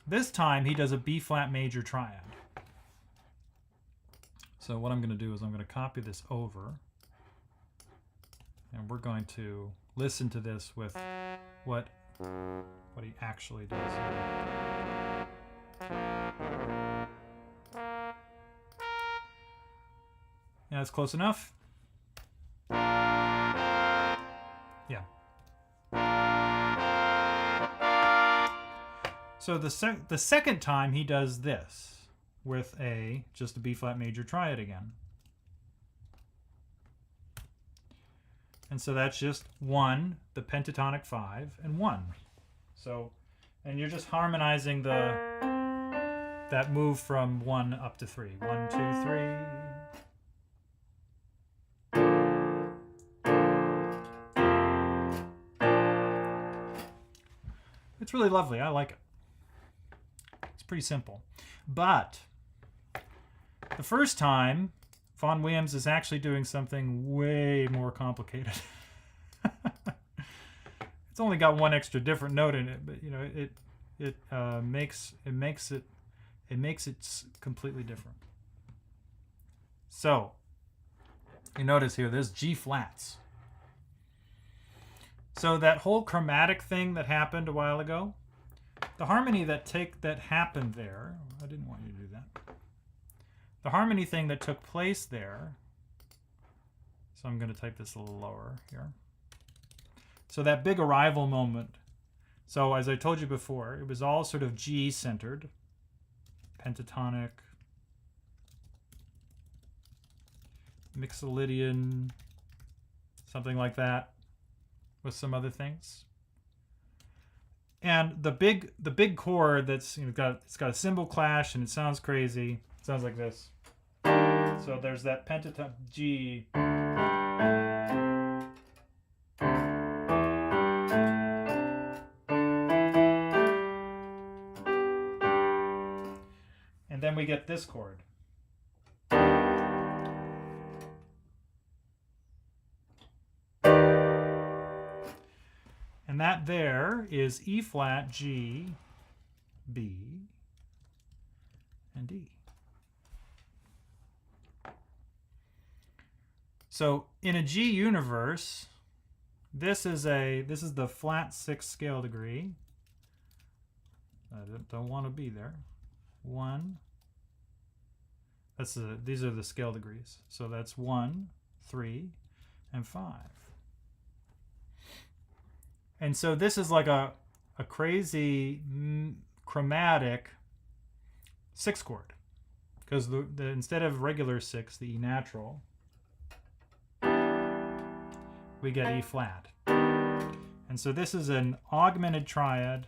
Speaker 1: This time he does a B flat major triad. So what I'm going to do is I'm going to copy this over. And we're going to listen to this with what he actually does here. Yeah, that's close enough. Yeah. So the second time he does this with just a B flat major triad again. And so that's just 1, the pentatonic 5, and 1. So, and you're just harmonizing that move from 1 up to 3. 1, 2, 3. It's really lovely. I like it. It's pretty simple. But the first time, Vaughan Williams is actually doing something way more complicated. It's only got one extra different note in it, but you know it makes it completely different. So you notice here there's G flats. So that whole chromatic thing that happened a while ago, the harmony that happened there, I didn't want you to do that. The harmony thing that took place there, so I'm going to type this a little lower here. So that big arrival moment, so as I told you before, it was all sort of G-centered, pentatonic, Mixolydian, something like that, with some other things. And the big chord that's, you know, it's got a cymbal clash and it sounds crazy. It sounds like this. So there's that pentatonic G. And then we get this chord. And that there is E flat, G, B, and D. So in a G universe, this is the flat 6th scale degree. I don't want to be there. 1. These are the scale degrees. So that's 1, 3, and 5. And so this is like a crazy chromatic 6 chord, because instead of regular 6, the E natural, we get E flat. And so this is an augmented triad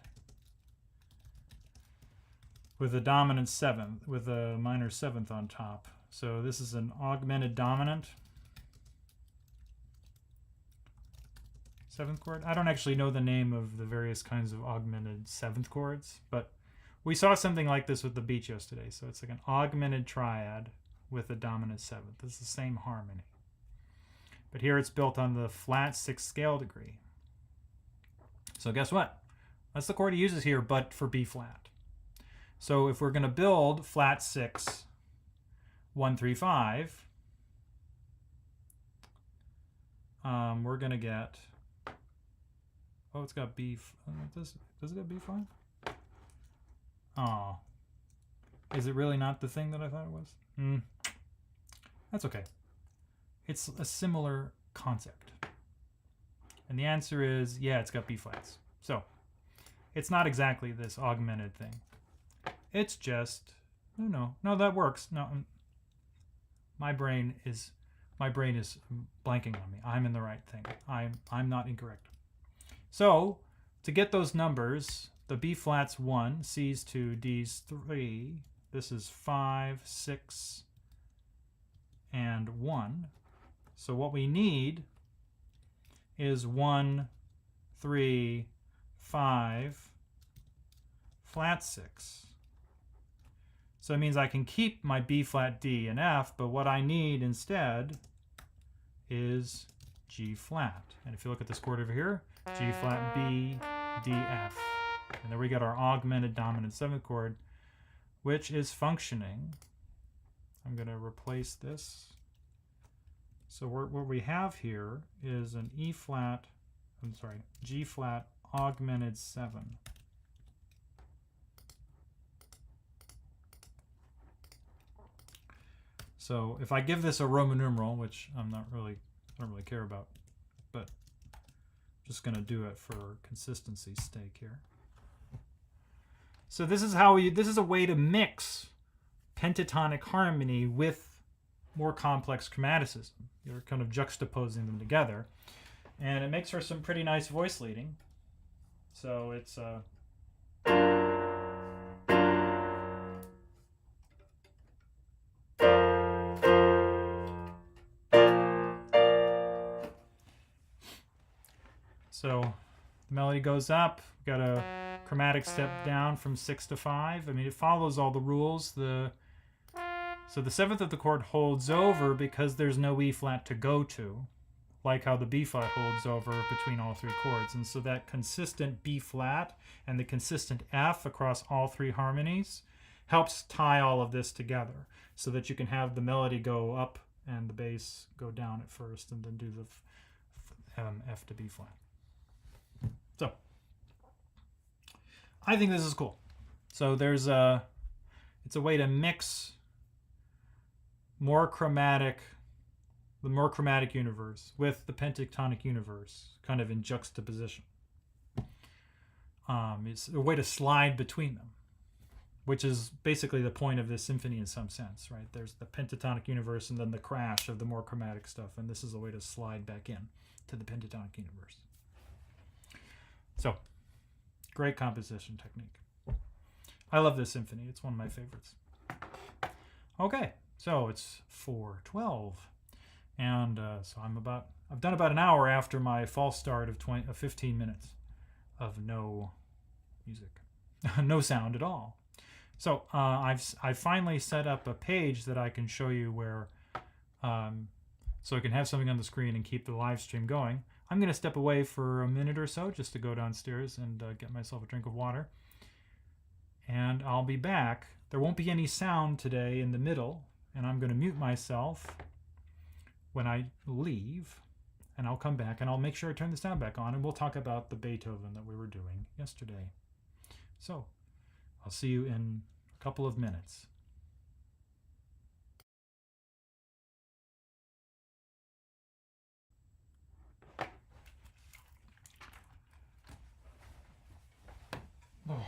Speaker 1: with a dominant 7th, with a minor 7th on top. So this is an augmented dominant. seventh chord. I don't actually know the name of the various kinds of augmented seventh chords, but we saw something like this with the beach yesterday. So it's like an augmented triad with a dominant seventh. It's the same harmony. But here it's built on the flat sixth scale degree. So guess what? That's the chord he uses here, but for B flat. So if we're going to build flat 6, 1, 3, 5, we're going to get, oh, it's got B, does it have B flat? Oh, is it really not the thing that I thought it was? That's okay. It's a similar concept. And the answer is, yeah, it's got B flats. So it's not exactly this augmented thing. It's just, no, that works. No, my brain is blanking on me. I'm in the right thing. I'm not incorrect. So to get those numbers, the B flat's 1, C's 2, D's 3. This is 5, 6, and 1. So what we need is 1, 3, 5, flat 6. So it means I can keep my B flat, D, and F, but what I need instead is G flat. And if you look at this chord over here, G flat, B, D, F. And there we got our augmented dominant seventh chord, which is functioning. I'm going to replace this. So what we have here is an G flat augmented 7. So if I give this a Roman numeral, which I don't really care about, but I'm just going to do it for consistency's sake here. So this is a way to mix pentatonic harmony with more complex chromaticism. You're kind of juxtaposing them together, and it makes for some pretty nice voice leading. So it's so the melody goes up. We've got a chromatic step down from 6 to 5. I mean, it follows all the rules. So the seventh of the chord holds over because there's no E flat to go to, like how the B flat holds over between all three chords. And so that consistent B flat and the consistent F across all three harmonies helps tie all of this together so that you can have the melody go up and the bass go down at first and then do the F to B flat. So I think this is cool. So it's a way to mix the more chromatic universe with the pentatonic universe kind of in juxtaposition. It's a way to slide between them, which is basically the point of this symphony in some sense, right? There's the pentatonic universe and then the crash of the more chromatic stuff, and this is a way to slide back in to the pentatonic universe. So, great composition technique. I love this symphony. It's one of my favorites. Okay, so it's 4:12, and so I've done about an hour after my false start of 15 minutes of no music, no sound at all. So I've finally set up a page that I can show you where, so I can have something on the screen and keep the live stream going. I'm going to step away for a minute or so just to go downstairs and get myself a drink of water. And I'll be back. There won't be any sound today in the middle, and I'm going to mute myself when I leave, and I'll come back and I'll make sure I turn the sound back on, and we'll talk about the Beethoven that we were doing yesterday. So I'll see you in a couple of minutes. Oh.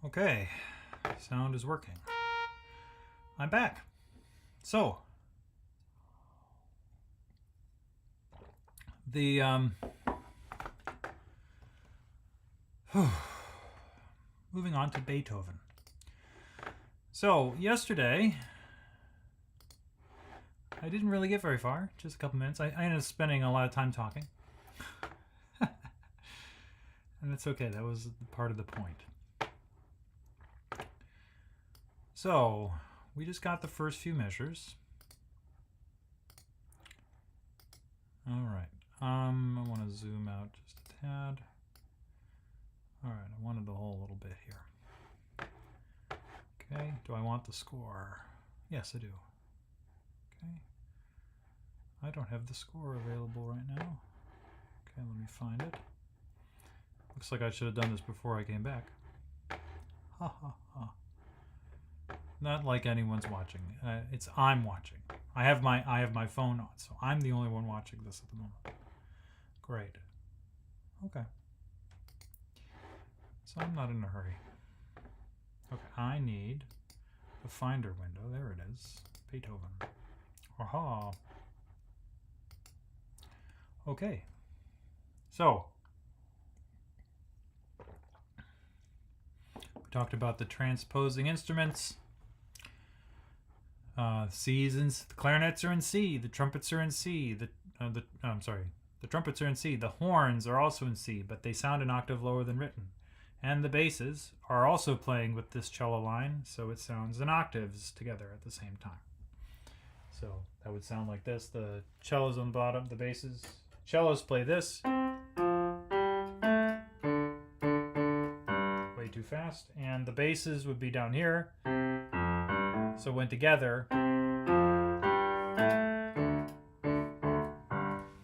Speaker 1: Okay, sound is working. I'm back. So, the moving on to Beethoven. So, yesterday I didn't really get very far, just a couple minutes. I ended up spending a lot of time talking. And it's okay, that was part of the point. So, we just got the first few measures. Alright, I want to zoom out just a tad. Alright, I wanted the whole little bit here. Okay, do I want the score? Yes, I do. Okay. I don't have the score available right now. Okay, let me find it. Looks like I should have done this before I came back. Ha ha ha. Not like anyone's watching. I'm watching. I have my phone on, so I'm the only one watching this at the moment. Great. Okay. So I'm not in a hurry. Okay, I need the Finder window. There it is. Beethoven. Aha. Okay. So we talked about the transposing instruments. C's and the clarinets are in C. The trumpets are in C. The trumpets are in C. The horns are also in C, but they sound an octave lower than written. And the basses are also playing with this cello line, so it sounds in octaves together at the same time. So that would sound like this. The cellos on the bottom, the basses. Cellos play this. Way too fast. And the basses would be down here. So when together,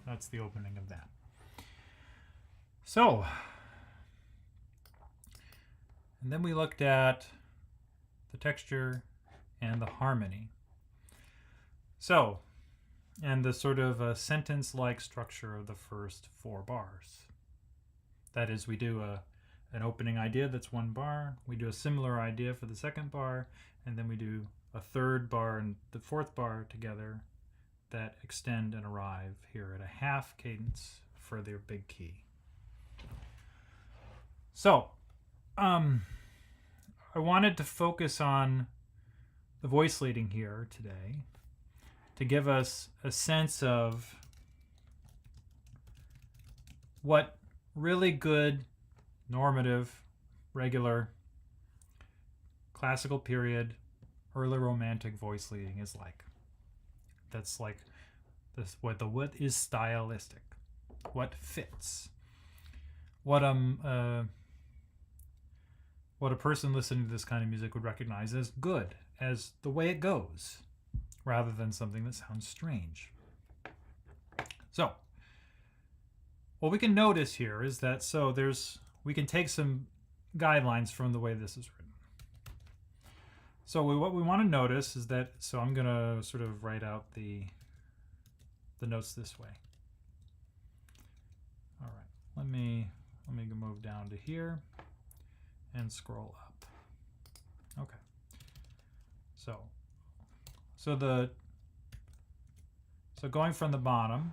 Speaker 1: that's the opening of that. So, and then we looked at the texture and the harmony. So, and the sort of sentence-like structure of the first 4 bars. That is, we do an opening idea that's 1 bar, we do a similar idea for the second bar, and then we do a 3rd bar and the 4th bar together that extend and arrive here at a half cadence for their big key. So, I wanted to focus on the voice leading here today to give us a sense of what really good, normative, regular, classical period, early romantic voice leading is like. That's like this, what is stylistic, what fits, what a person listening to this kind of music would recognize as good, as the way it goes, rather than something that sounds strange. So, what we can notice here is that we can take some guidelines from the way this is written. So what we want to notice is that, so I'm going to sort of write out the notes this way. All right, let me move down to here and scroll up. Okay. So going from the bottom,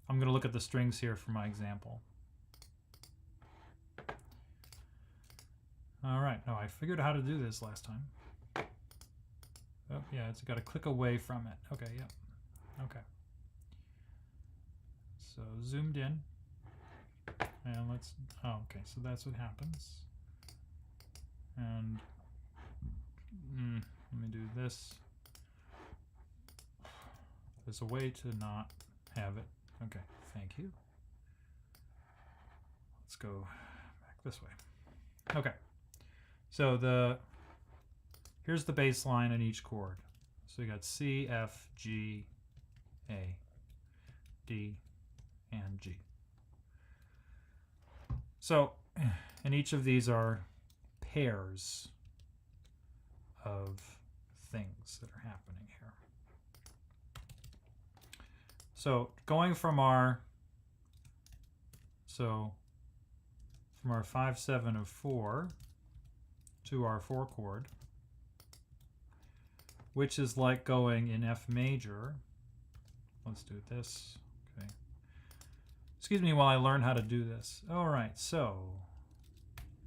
Speaker 1: I'm going to look at the strings here for my example. All right, no, I figured out how to do this last time. Oh, yeah, it's got to click away from it. Okay, yep. Okay. So zoomed in. And okay, so that's what happens. And let me do this. There's a way to not have it. Okay, thank you. Let's go back this way. Okay. So here's the bass line in each chord. So you got C, F, G, A, D, and G. So, and each of these are pairs of things that are happening here. So going from our 5/7 of 4 to our 4 chord, which is like going in F major. Let's do this. Okay. Excuse me while I learn how to do this. All right, so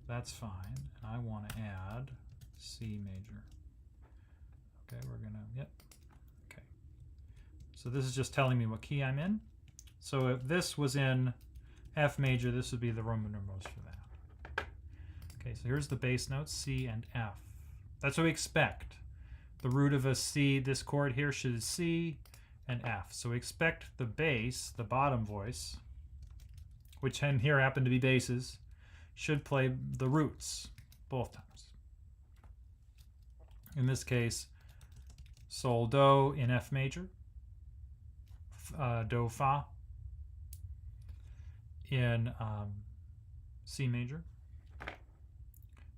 Speaker 1: that's fine. And I want to add C major. Okay, we're gonna, yep. Okay. So this is just telling me what key I'm in. So if this was in F major, this would be the Roman numerals for that. Okay, so here's the bass notes, C and F. That's what we expect. The root of a C, this chord here should be C and F. So we expect the bass, the bottom voice, which in here happen to be basses, should play the roots both times. In this case, Sol, Do in F major, Do, Fa in C major,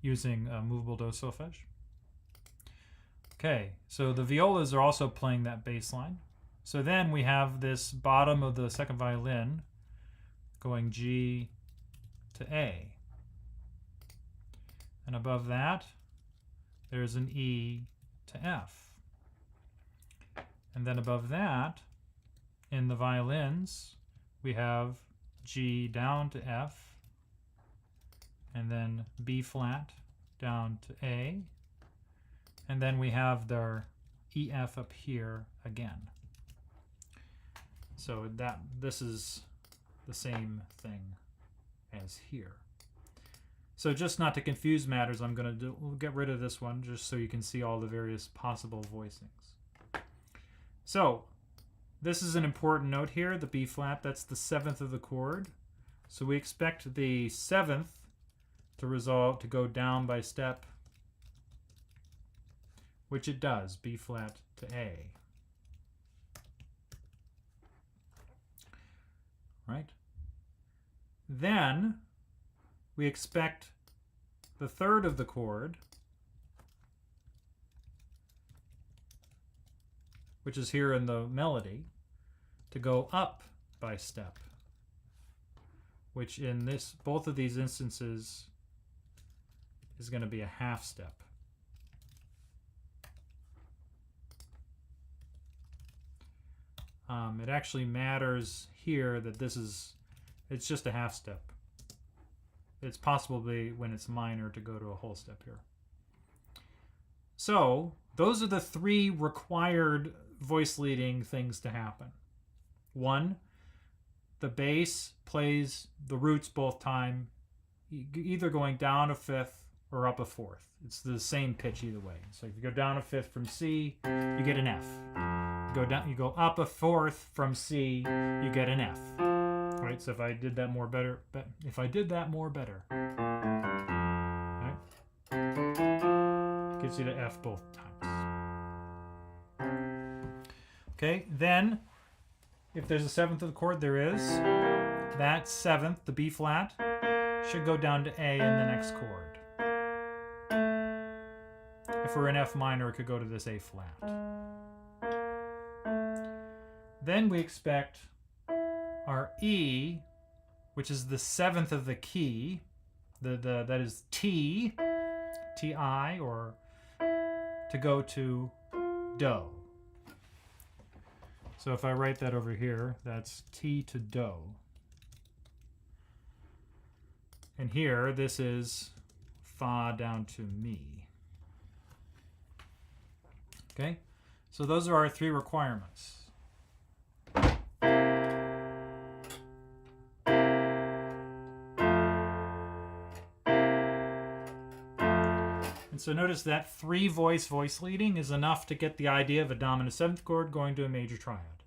Speaker 1: using movable do solfege. Okay, so the violas are also playing that bass line. So then we have this bottom of the second violin going G to A. And above that, there's an E to F. And then above that, in the violins, we have G down to F, and then B flat down to A, and then we have their E, F up here again. So this is the same thing as here. So just not to confuse matters, I'm going to get rid of this one just so you can see all the various possible voicings. So this is an important note here, the B flat, that's the 7th of the chord. So we expect the 7th to go down by step, which it does, B flat to A. Right? Then we expect the 3rd of the chord, which is here in the melody, to go up by step, which in both of these instances is going to be a half step. It actually matters here that it's just a half step. It's possibly when it's minor to go to a whole step here. So those are the 3 required voice leading things to happen. 1, the bass plays the roots both time, either going down a 5th or up a 4th. It's the same pitch either way. So if you go down a 5th from C, you get an F. You go up a 4th from C, you get an F. Right? So if I did that more better, right? Gives you the F both times. Okay, then if there's a 7th of the chord, there is. That 7th, the B flat, should go down to A in the next chord. If we're in F minor, it could go to this A flat. Then we expect our E, which is the 7th of the key, that is T, T-I, or to go to Do. So if I write that over here, that's T to Do. And here, this is Fa down to Mi. Okay? So those are our 3 requirements. So notice that 3 voice leading is enough to get the idea of a dominant 7th chord going to a major triad.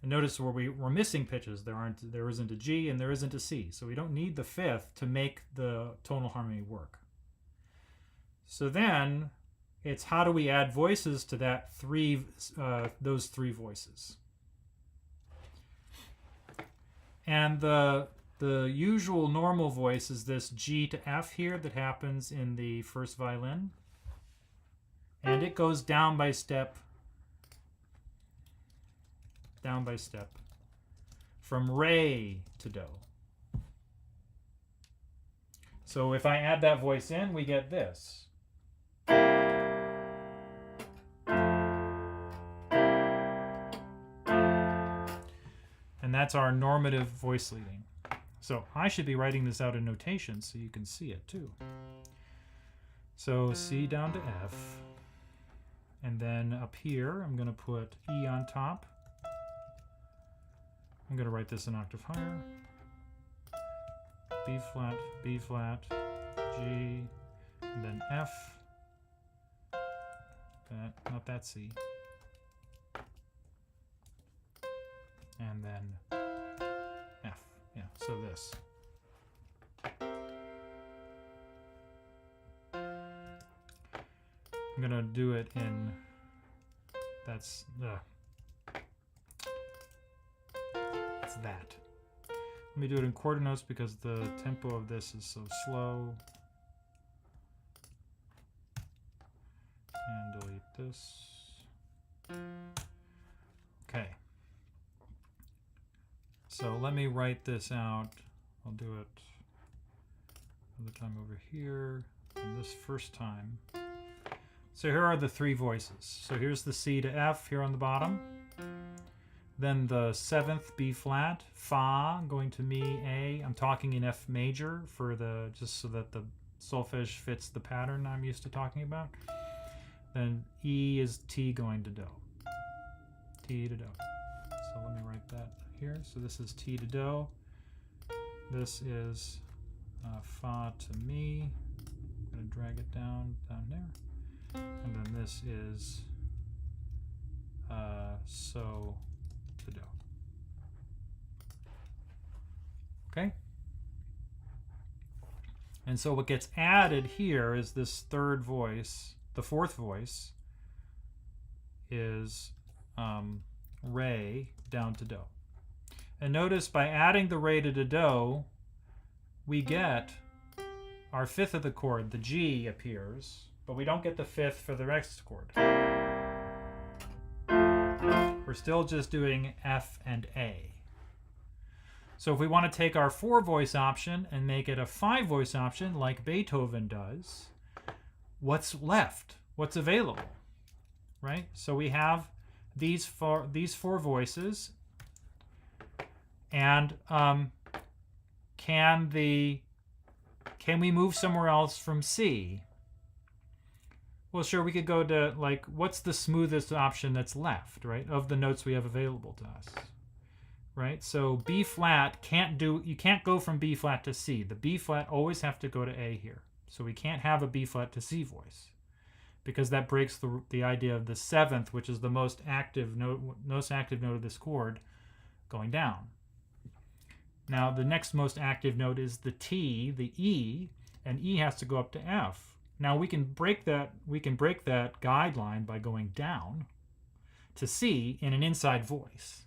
Speaker 1: And notice where we're missing pitches. There isn't a G and there isn't a C. So we don't need the 5th to make the tonal harmony work. So then it's how do we add voices to that those 3 voices. And the usual normal voice is this G to F here that happens in the first violin. And it goes down by step, from Re to Do. So if I add that voice in, we get this. And that's our normative voice leading. So I should be writing this out in notation so you can see it too. So C down to F. And then up here, I'm going to put E on top. I'm going to write this an octave higher. B flat, G, and then F. Not that C. And then F. Yeah, so this. I'm gonna do it in, that's that. Let me do it in quarter notes because the tempo of this is so slow. And delete this. Okay. So let me write this out. I'll do it another time over here, and this first time. So here are the three voices. So here's the C to F here on the bottom. Then the 7th B flat, Fa, going to Mi, A. I'm talking in F major for the, just so that the solfege fits the pattern I'm used to talking about. Then E is T going to Do. T to Do. So let me write that here. So this is T to Do. This is Fa to Mi. I'm going to drag it down there. And then this is So to Do. Okay? And so what gets added here is this third voice. The fourth voice is Re down to Do. And notice by adding the Re to the Do, we get our fifth of the chord, the G, appears, but we don't get the fifth for the next chord. We're still just doing F and A. So if we want to take our 4-voice option and make it a 5-voice option like Beethoven does, what's left? What's available? Right? So we have these four voices, and can we move somewhere else from C? Well, sure, we could go to, like, what's the smoothest option that's left, right, of the notes we have available to us, right? So B flat you can't go from B flat to C. The B flat always have to go to A here. So we can't have a B flat to C voice because that breaks the idea of the 7th, which is the most active note of this chord, going down. Now the next most active note is the T, the E, and E has to go up to F. Now we can break that guideline by going down to C in an inside voice.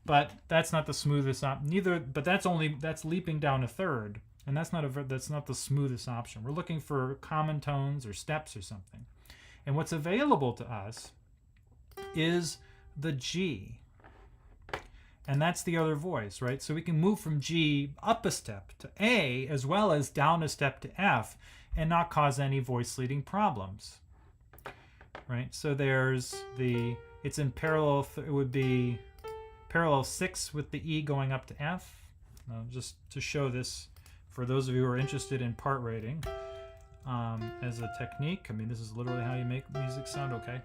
Speaker 1: But that's not the smoothest but that's leaping down a third, and that's not the smoothest option. We're looking for common tones or steps or something. And what's available to us is the G. And that's the other voice, right? So we can move from G up a step to A as well as down a step to F and not cause any voice leading problems, right? So there's it's in parallel, it would be parallel 6 with the E going up to F. Now, just to show this for those of you who are interested in part rating as a technique, I mean, this is literally how you make music sound okay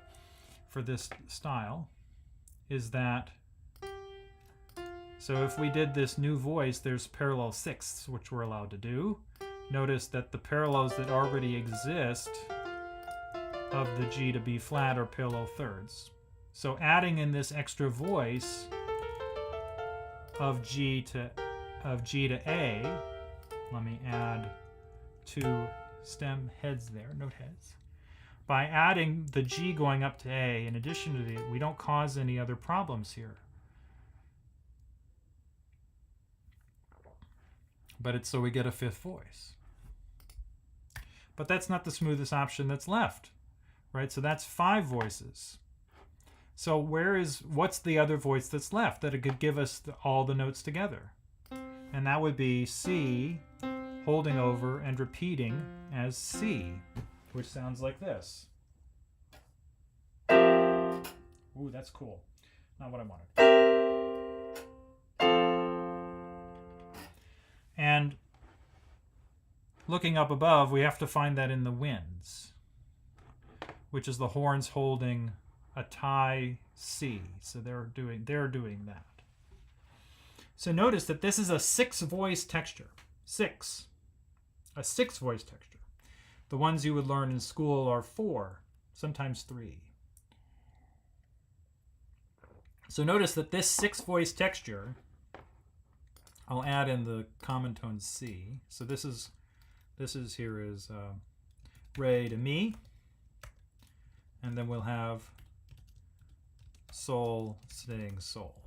Speaker 1: for this style, is that, so if we did this new voice, there's parallel 6ths, which we're allowed to do. Notice that the parallels that already exist of the G to B flat are parallel thirds. So adding in this extra voice of G to A, let me add 2 stem heads there, note heads. By adding the G going up to A, in addition to we don't cause any other problems here. But it's so we get a 5th voice. But that's not the smoothest option that's left, right? So that's 5 voices. So what's the other voice that's left that it could give us all the notes together? And that would be C, holding over and repeating as C, which sounds like this. Ooh, that's cool. Not what I wanted. And looking up above, we have to find that in the winds, which is the horns holding a tie C. So they're doing that. So notice that this is a 6-voice texture. 6. A 6-voice texture. The ones you would learn in school are 4, sometimes 3. So notice that this 6-voice texture, I'll add in the common tone C. So this is here is re to mi, and then we'll have sol staying sol.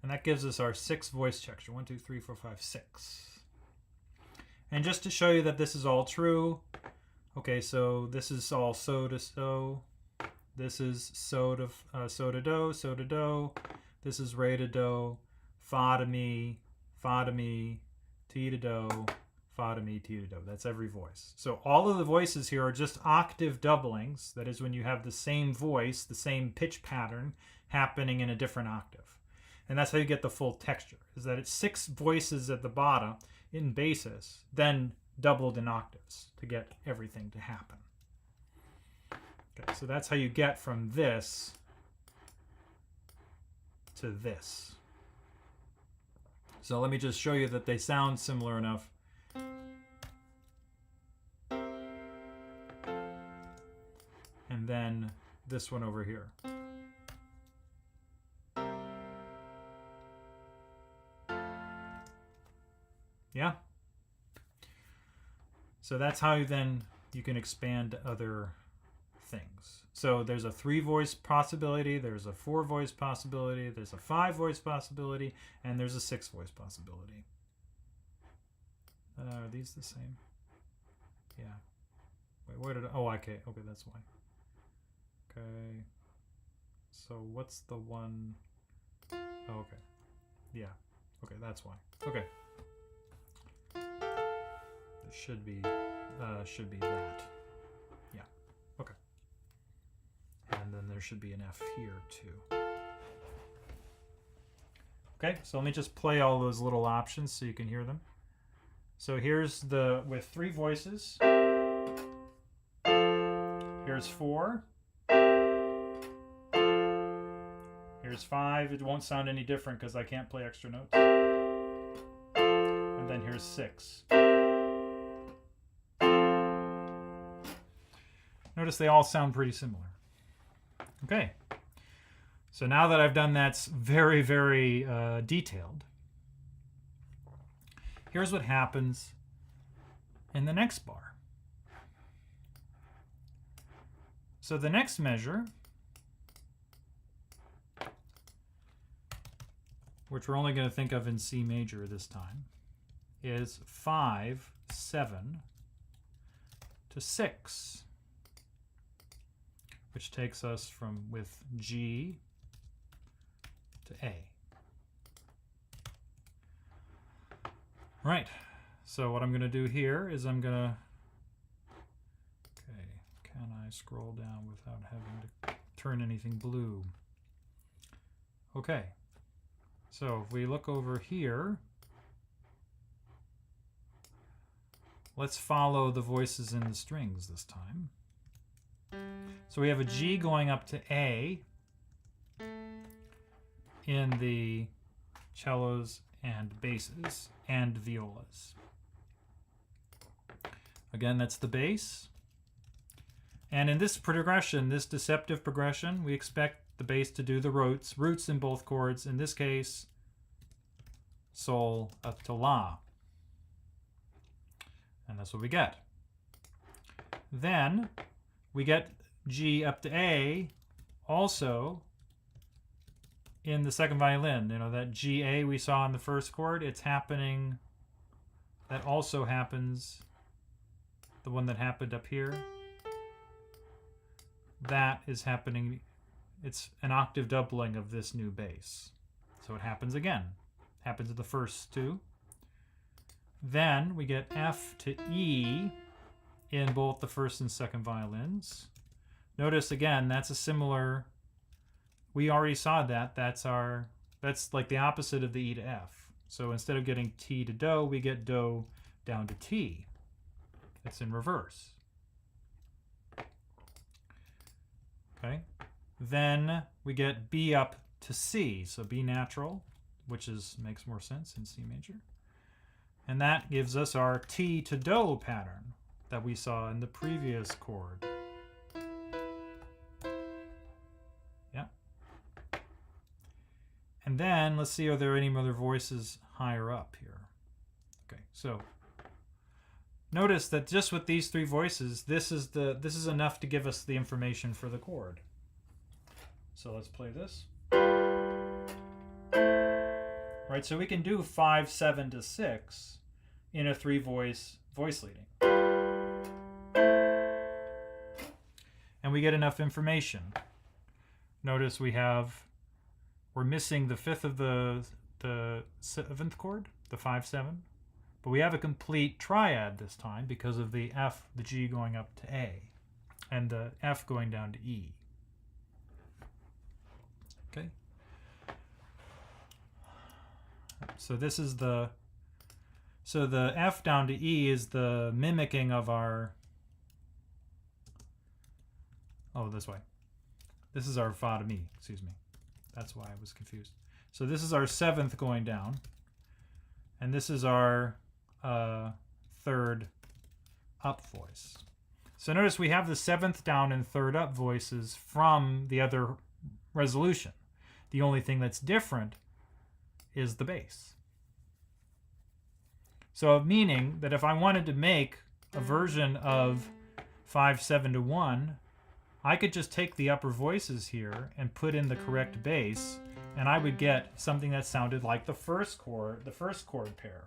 Speaker 1: And that gives us our 6-voice texture. 1, 2, 3, 4, 5, 6. And just to show you that this is all true, okay, so this is all so to so. This is so to do, so to do. This is re to do, fa to mi, ti to do, fa to mi, ti to do. That's every voice. So all of the voices here are just octave doublings. That is when you have the same voice, the same pitch pattern happening in a different octave. And that's how you get the full texture, is that it's 6 voices at the bottom in basis, then doubled in octaves to get everything to happen. Okay, so that's how you get from this to this. So let me just show you that they sound similar enough. And then this one over here. Yeah? So that's how you can expand other things. So there's a 3-voice possibility, there's a 4-voice possibility, there's a 5-voice possibility, and there's a 6-voice possibility. Are these the same? Yeah. Wait, where did I... Oh, okay. Okay, that's why. Okay. So what's the one... Oh, okay. Yeah. Okay, that's why. Okay. It should be that. Yeah. Okay. And then there should be an F here too. Okay, so let me just play all those little options so you can hear them. So here's the with 3 voices. Here's 4. Here's 5. It won't sound any different because I can't play extra notes. And then here's 6. Notice they all sound pretty similar. Okay. So now that I've done that's very, very detailed, here's what happens in the next bar. So the next measure, which we're only going to think of in C major this time, is 5, 7 to 6, which takes us from with G to A. Right, so what I'm going to do here is I'm going to, okay, can I scroll down without having to turn anything blue? Okay, so if we look over here, let's follow the voices in the strings this time. So we have a G going up to A in the cellos and basses and violas. Again, that's the bass. And in this progression, this deceptive progression, we expect the bass to do the roots in both chords. In this case, sol up to la. And that's what we get. Then we get G up to A also in the second violin. You know, that G-A we saw in the first chord, it's happening, that also happens, the one that happened up here, that is happening, it's an octave doubling of this new bass. So it happens again. Happens in the first 2. Then we get F to E in both the first and second violins. Notice again, that's a similar, we already saw that. That's like the opposite of the E to F. So instead of getting T to Do, we get Do down to T. It's in reverse. Okay. Then we get B up to C. So B natural, which makes more sense in C major. And that gives us our T to Do pattern that we saw in the previous chord. Yeah. And then let's see, are there any other voices higher up here? Okay, so notice that just with these three voices, this is enough to give us the information for the chord. So let's play this. Right, so we can do 5, 7 to 6 in a 3-voice voice leading. And we get enough information. Notice we're missing the 5th of the 7th chord, the 5, 7. But we have a complete triad this time because of the F, the G going up to A, and the F going down to E. Okay. So this is the F down to E is the mimicking of our, this way. This is our Fa to Mi, excuse me. That's why I was confused. So this is our 7th going down, and this is our 3rd up voice. So notice we have the 7th down and 3rd up voices from the other resolution. The only thing that's different is the bass. So meaning that if I wanted to make a version of 5, 7 to 1, I could just take the upper voices here and put in the correct bass, and I would get something that sounded like the first chord pair.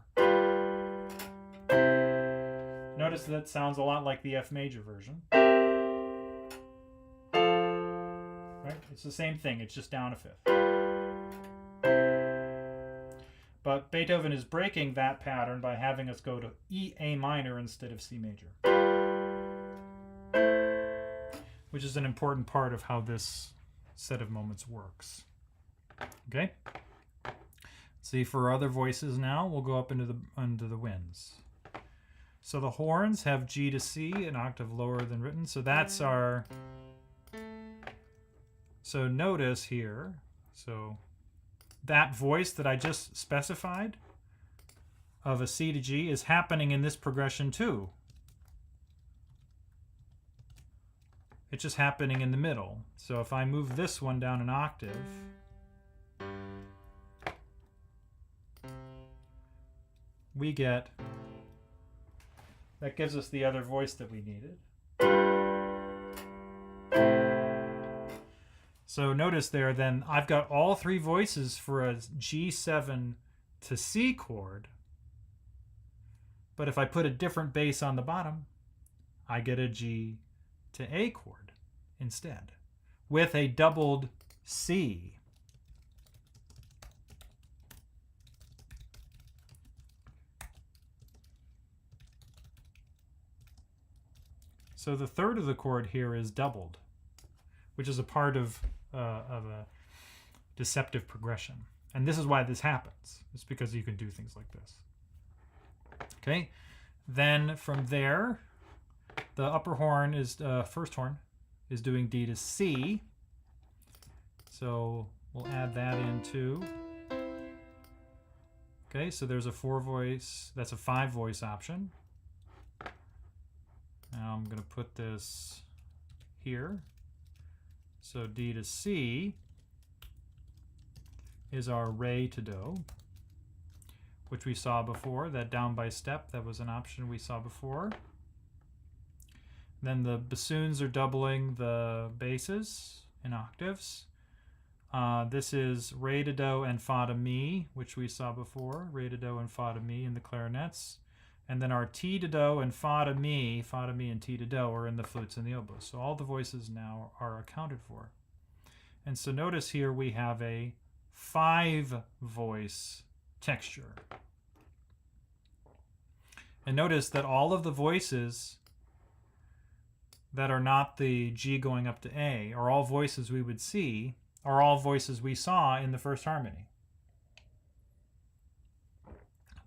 Speaker 1: Notice that sounds a lot like the F major version. Right? It's the same thing, it's just down a 5th. But Beethoven is breaking that pattern by having us go to A minor instead of C major, which is an important part of how this set of moments works. Okay? See, for other voices now, we'll go up into the winds. So the horns have G to C, an octave lower than written. So that's our... So notice here, so that voice that I just specified of a C to G is happening in this progression too. It's just happening in the middle. So if I move this one down an octave, we get, that gives us the other voice that we needed. So notice there, then I've got all 3 voices for a G7 to C chord. But if I put a different bass on the bottom, I get a G to A chord instead, with a doubled C. So the 3rd of the chord here is doubled, which is a part of a deceptive progression. And this is why this happens. It's because you can do things like this. Okay, then from there, the upper horn is, first horn is doing D to C. So we'll add that in too. Okay, so there's a 4-voice, that's a 5-voice option. Now I'm going to put this here. So D to C is our Re to Do, which we saw before. That down by step, that was an option we saw before. Then the bassoons are doubling the basses in octaves. This is Re to Do and Fa to Mi, which we saw before. Re to Do and Fa to Mi in the clarinets. And then our T to Do and Fa to Mi and T to Do are in the flutes and the oboes. So all the voices now are accounted for. And so notice here we have a 5-voice texture. And notice that all of the voices that are not the G going up to A are all voices we would see, are all voices we saw in the first harmony.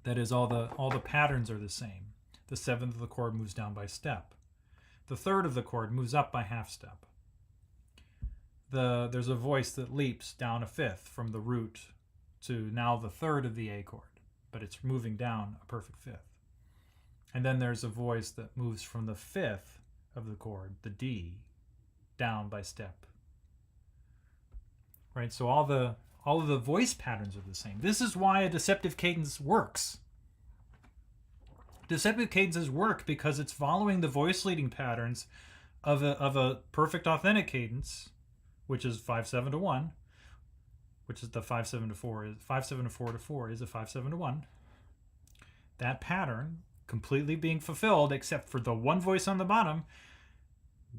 Speaker 1: That is, all the patterns are the same. The seventh of the chord moves down by step. The third of the chord moves up by half step. There's a voice that leaps down a fifth from the root to now the third of the A chord, but it's moving down a perfect fifth. And then there's a voice that moves from the fifth of the chord, the D, down by step. Right? So all of the voice patterns are the same. This is why a deceptive cadence works. Deceptive cadences work because it's following the voice leading patterns of a perfect authentic cadence, which is 5/7 to 1, which is the 5/7 to 4 is 5/7 to 4 to 4 is a 5/7 to 1. That pattern completely being fulfilled except for the one voice on the bottom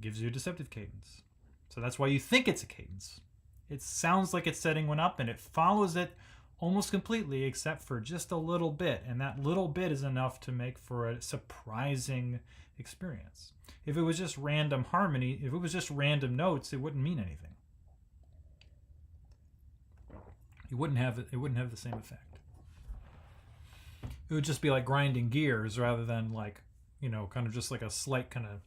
Speaker 1: gives you a deceptive cadence. So that's why you think it's a cadence. It sounds like it's setting one up and it follows it almost completely except for just a little bit, and that little bit is enough to make for a surprising experience. If it was just random harmony, if it was just random notes, it wouldn't mean anything. It wouldn't have the same effect. It would just be like grinding gears rather than like, kind of just like a slight kind of.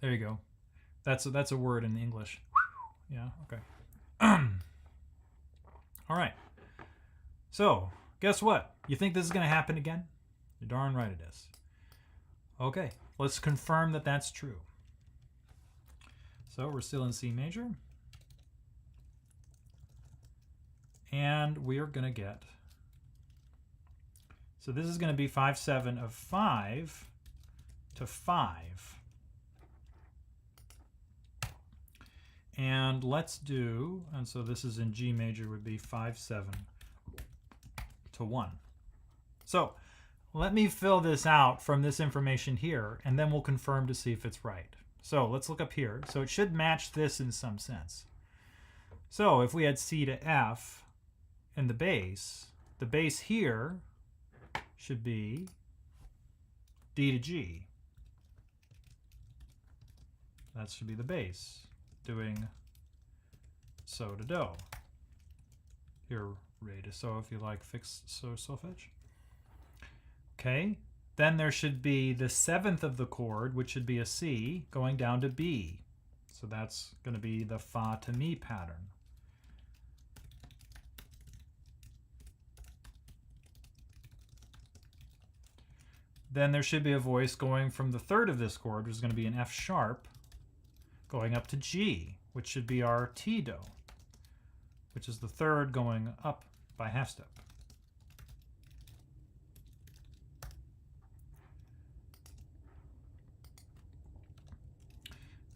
Speaker 1: There you go. That's a word in English. Yeah, okay. All right. So, guess what? You think this is going to happen again? You're darn right it is. Okay, let's confirm that that's true. So, we're still in C major. And we are going to get... So this is going to be 5/7 of 5 to 5. And let's do, and so this is in G major, would be 5/7 to 1. So let me fill this out from this information here, and then we'll confirm to see if it's right. So let's look up here. So it should match this in some sense. So if we had C to F in the bass here should be D to G. That should be the bass. Doing so to do. Here, re to so if you like fixed so solfege. Okay, then there should be the seventh of the chord, which should be a C, going down to B. So that's going to be the fa to mi pattern. Then there should be a voice going from the third of this chord, which is going to be an F sharp, going up to G, which should be our T do, which is the third going up by half step.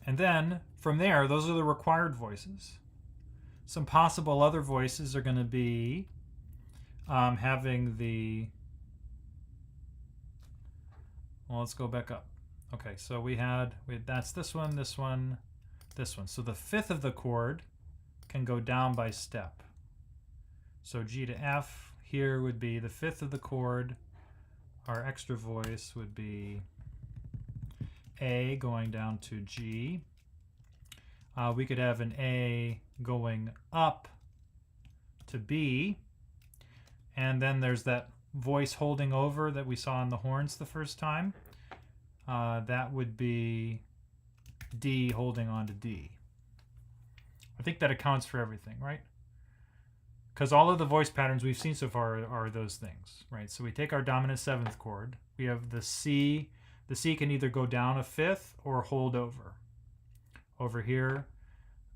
Speaker 1: And then from there, those are the required voices. Some possible other voices are going to be having the, well, let's go back up. Okay, so we had that's this one, this one, this one. So the fifth of the chord can go down by step. So G to F here would be the fifth of the chord. Our extra voice would be A going down to G. We could have an A going up to B. And then there's that voice holding over that we saw on the horns the first time. That would be D holding on to D. I think that accounts for everything, right? Because all of the voice patterns we've seen so far are those things, right? So we take our dominant seventh chord. We have the C. The C can either go down a fifth or hold over. Over here,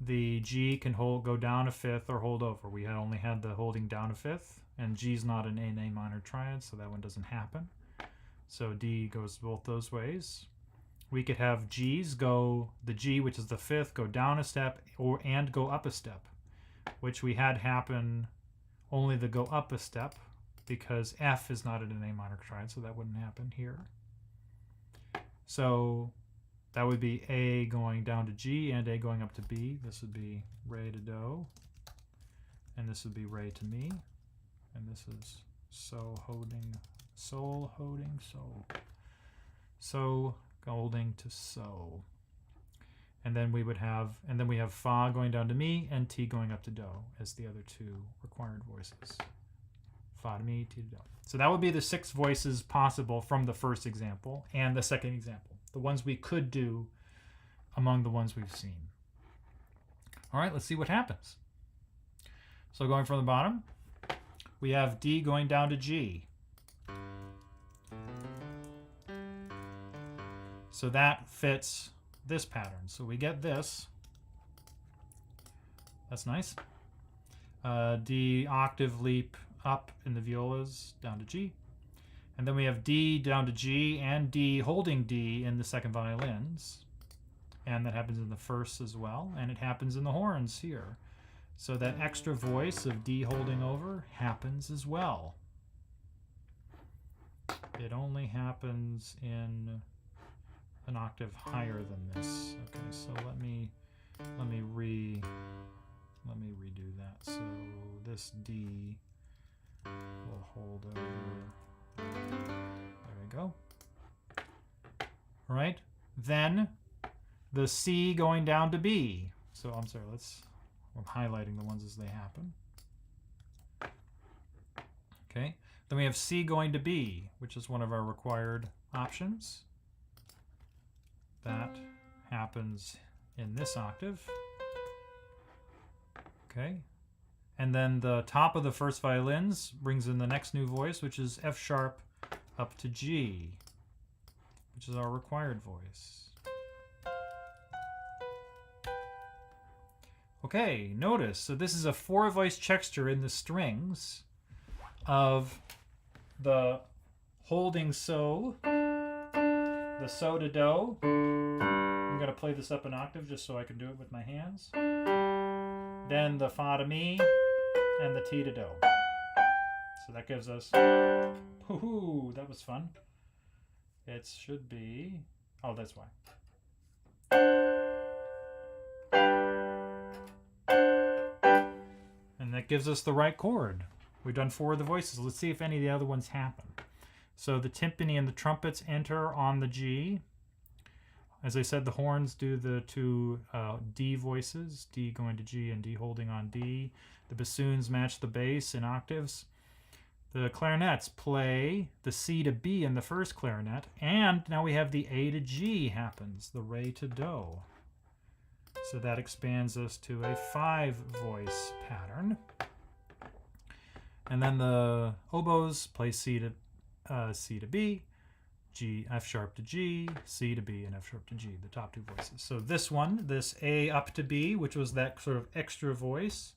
Speaker 1: the G can go down a fifth or hold over. We had only had the holding down a fifth, and G's not an A minor triad, so that one doesn't happen. So D goes both those ways. We could have G's go, the G, which is the fifth, go down a step and go up a step, which we had happen only the go up a step because F is not an A minor triad, so that wouldn't happen here. So that would be A going down to G and A going up to B. This would be re to do, and this would be re to mi, and this is so holding Sol holding so. So holding to so. And then we have fa going down to mi and ti going up to do as the other two required voices. Fa to mi, ti to do. So that would be the 6 voices possible from the first example and the second example. The ones we could do among the ones we've seen. All right, let's see what happens. So going from the bottom, we have D going down to G. So that fits this pattern. So we get this. That's nice. D octave leap up in the violas down to G. And then we have D down to G and D holding D in the second violins. And that happens in the first as well. And it happens in the horns here. So that extra voice of D holding over happens as well. It only happens in an octave higher than this. Okay, so let me redo that. So this D will hold over. There we go. All right. Then the C going down to B. So I'm sorry, I'm highlighting the ones as they happen. Okay. Then we have C going to B, which is one of our required options. That happens in this octave. Okay. And then the top of the first violins brings in the next new voice, which is F sharp up to G, which is our required voice. Okay, notice, so this is a 4-voice texture in the strings of the holding so, the so to do. I'm going to play this up an octave just so I can do it with my hands. Then the fa to mi and the ti to do. So that gives us, woohoo, that was fun. It should be, oh, that's why. And that gives us the right chord. We've done 4 of the voices. Let's see if any of the other ones happen. So the timpani and the trumpets enter on the G. As I said, the horns do the 2 D voices, D going to G and D holding on D. The bassoons match the bass in octaves. The clarinets play the C to B in the first clarinet, and now we have the A to G happens, the re to do. So that expands us to a 5-voice pattern. And then the oboes play C to B, G, F sharp to G, C to B, and F sharp to G, the top 2 voices. So this one, this A up to B, which was that sort of extra voice,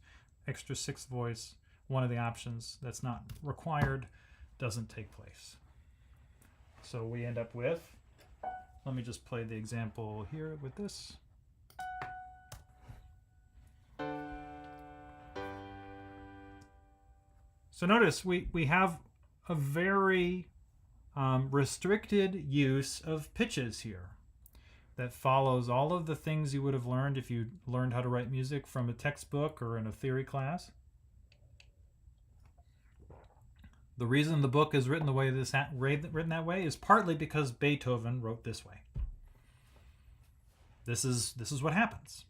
Speaker 1: extra 6th voice, one of the options that's not required, doesn't take place. So we end up with, let me just play the example here with this. So notice we have a very restricted use of pitches here that follows all of the things you would have learned if you learned how to write music from a textbook or in a theory class. The reason the book is written the way written that way is partly because Beethoven wrote this way. This is what happens.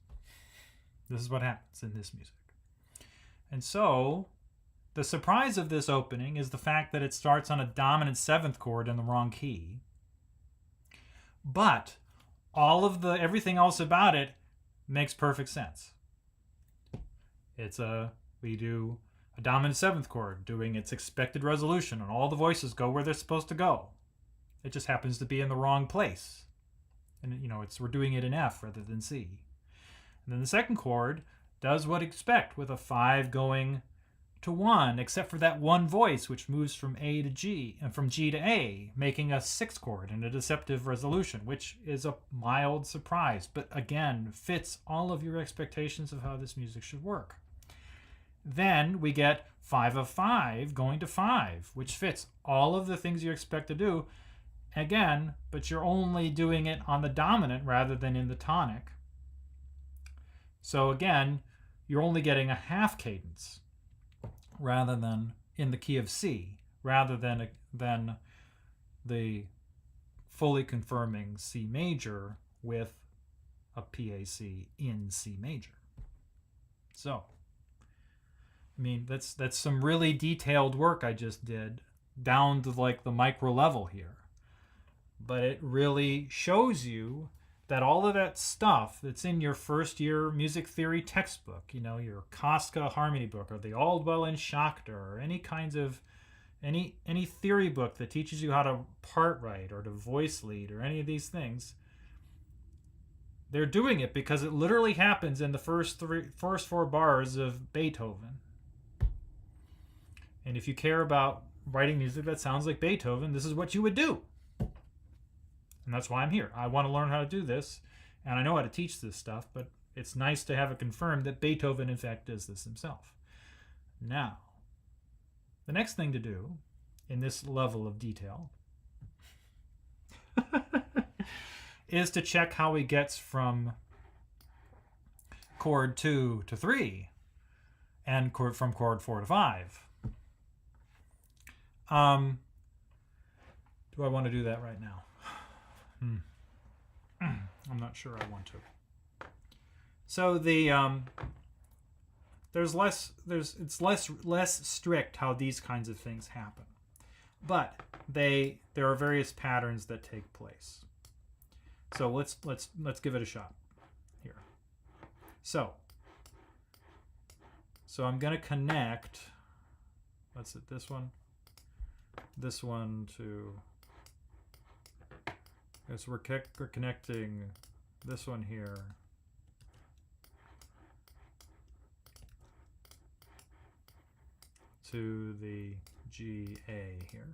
Speaker 1: This is what happens in this music. And so the surprise of this opening is the fact that it starts on a dominant 7th chord in the wrong key. But everything else about it makes perfect sense. We do a dominant 7th chord doing its expected resolution, and all the voices go where they're supposed to go. It just happens to be in the wrong place. And we're doing it in F rather than C. And then the 2nd chord does what expect with a 5 going to 1, except for that one voice which moves from A to G and from G to A, making a 6th chord and a deceptive resolution, which is a mild surprise, but again fits all of your expectations of how this music should work. Then we get 5 of 5 going to 5, which fits all of the things you expect to do again, but you're only doing it on the dominant rather than in the tonic. So again, you're only getting a half cadence rather than in the key of C, rather than the fully confirming C major with a PAC in C major. So, I mean, that's some really detailed work I just did down to like the micro level here. But it really shows you that all of that stuff that's in your first year music theory textbook, you know, your Koska harmony book or the Aldwell and Schachter or any kinds of any theory book that teaches you how to part write or to voice lead or any of these things, they're doing it because it literally happens in the first four bars of Beethoven. And if you care about writing music that sounds like Beethoven, this is what you would do. And that's why I'm here. I want to learn how to do this, and I know how to teach this stuff, but it's nice to have it confirmed that Beethoven, in fact, does this himself. Now, the next thing to do in this level of detail is to check how he gets from chord 2 to 3 and from chord 4 to 5. Do I want to do that right now? I'm not sure I want to. So it's less strict how these kinds of things happen, but there are various patterns that take place. So let's give it a shot here. So I'm going to connect. What's it? This one to. So we're connecting this one here to the GA here.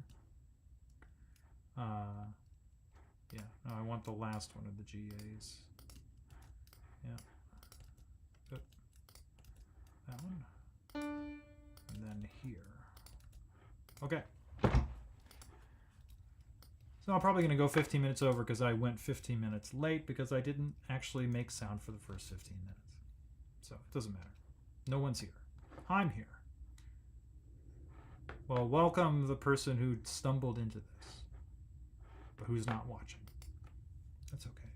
Speaker 1: Yeah, no, I want the last one of the GAs. Yeah. Good. That one. And then here. Okay. So I'm probably going to go 15 minutes over because I went 15 minutes late because I didn't actually make sound for the first 15 minutes. So it doesn't matter. No one's here. I'm here. Well, welcome the person who stumbled into this, but who's not watching. That's okay.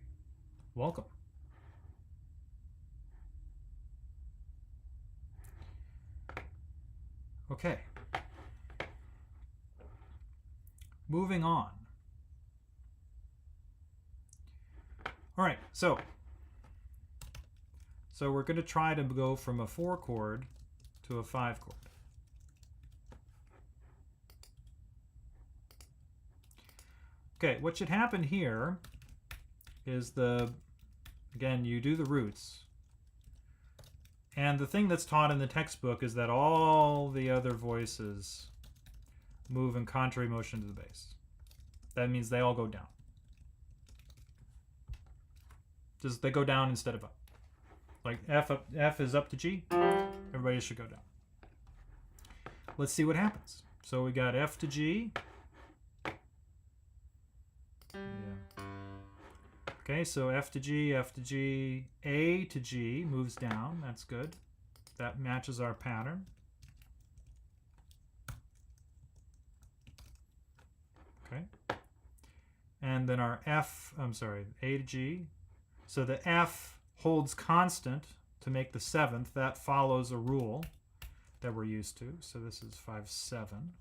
Speaker 1: Welcome. Okay. Moving on. All right, so we're going to try to go from a 4 chord to a 5 chord. Okay, what should happen here is again, you do the roots. And the thing that's taught in the textbook is that all the other voices move in contrary motion to the bass. That means they all go down. They go down instead of up. Like F is up to G, everybody should go down. Let's see what happens. So we got F to G. Yeah. Okay, so F to G, A to G moves down. That's good. That matches our pattern. Okay. And then our A to G. So the F holds constant to make the 7th. That follows a rule that we're used to. So this is 5/7.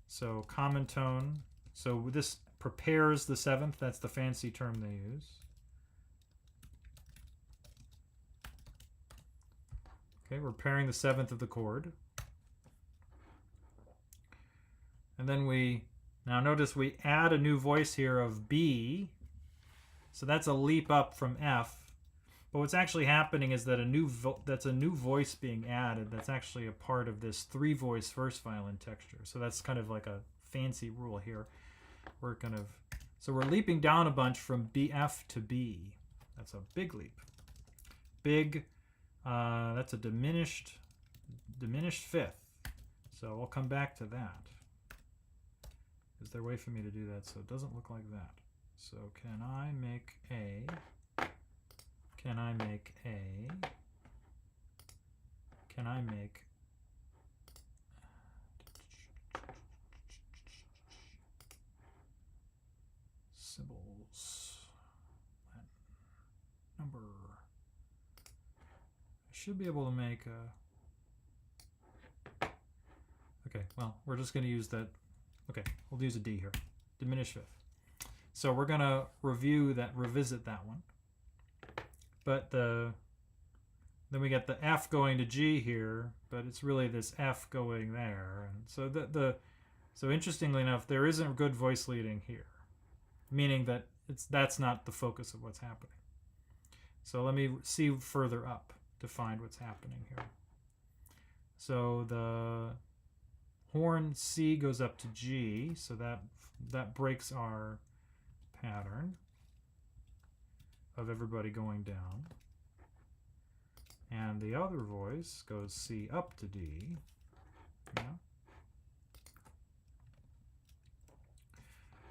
Speaker 1: So common tone. So this prepares the 7th. That's the fancy term they use. Okay, we're pairing the 7th of the chord. And then now notice we add a new voice here of B. So that's a leap up from F. But what's actually happening is that that's a new voice being added that's actually a part of this 3-voice first violin texture. So that's kind of like a fancy rule here. So we're leaping down a bunch from F to B. That's a big leap. Big, that's a diminished 5th. So I'll come back to that. Is there a way for me to do that so it doesn't look like that? So can I make A? should be able to make a... Okay, well, we're just going to use that. Okay, we'll use a D here. Diminished fifth. So we're going to revisit that one. But then we get the F going to G here, but it's really this F going there. And so so interestingly enough, there isn't good voice leading here, meaning that that's not the focus of what's happening. So let me see further up to find what's happening here. So the horn C goes up to G, so that breaks our pattern of everybody going down. And the other voice goes C up to D. Yeah.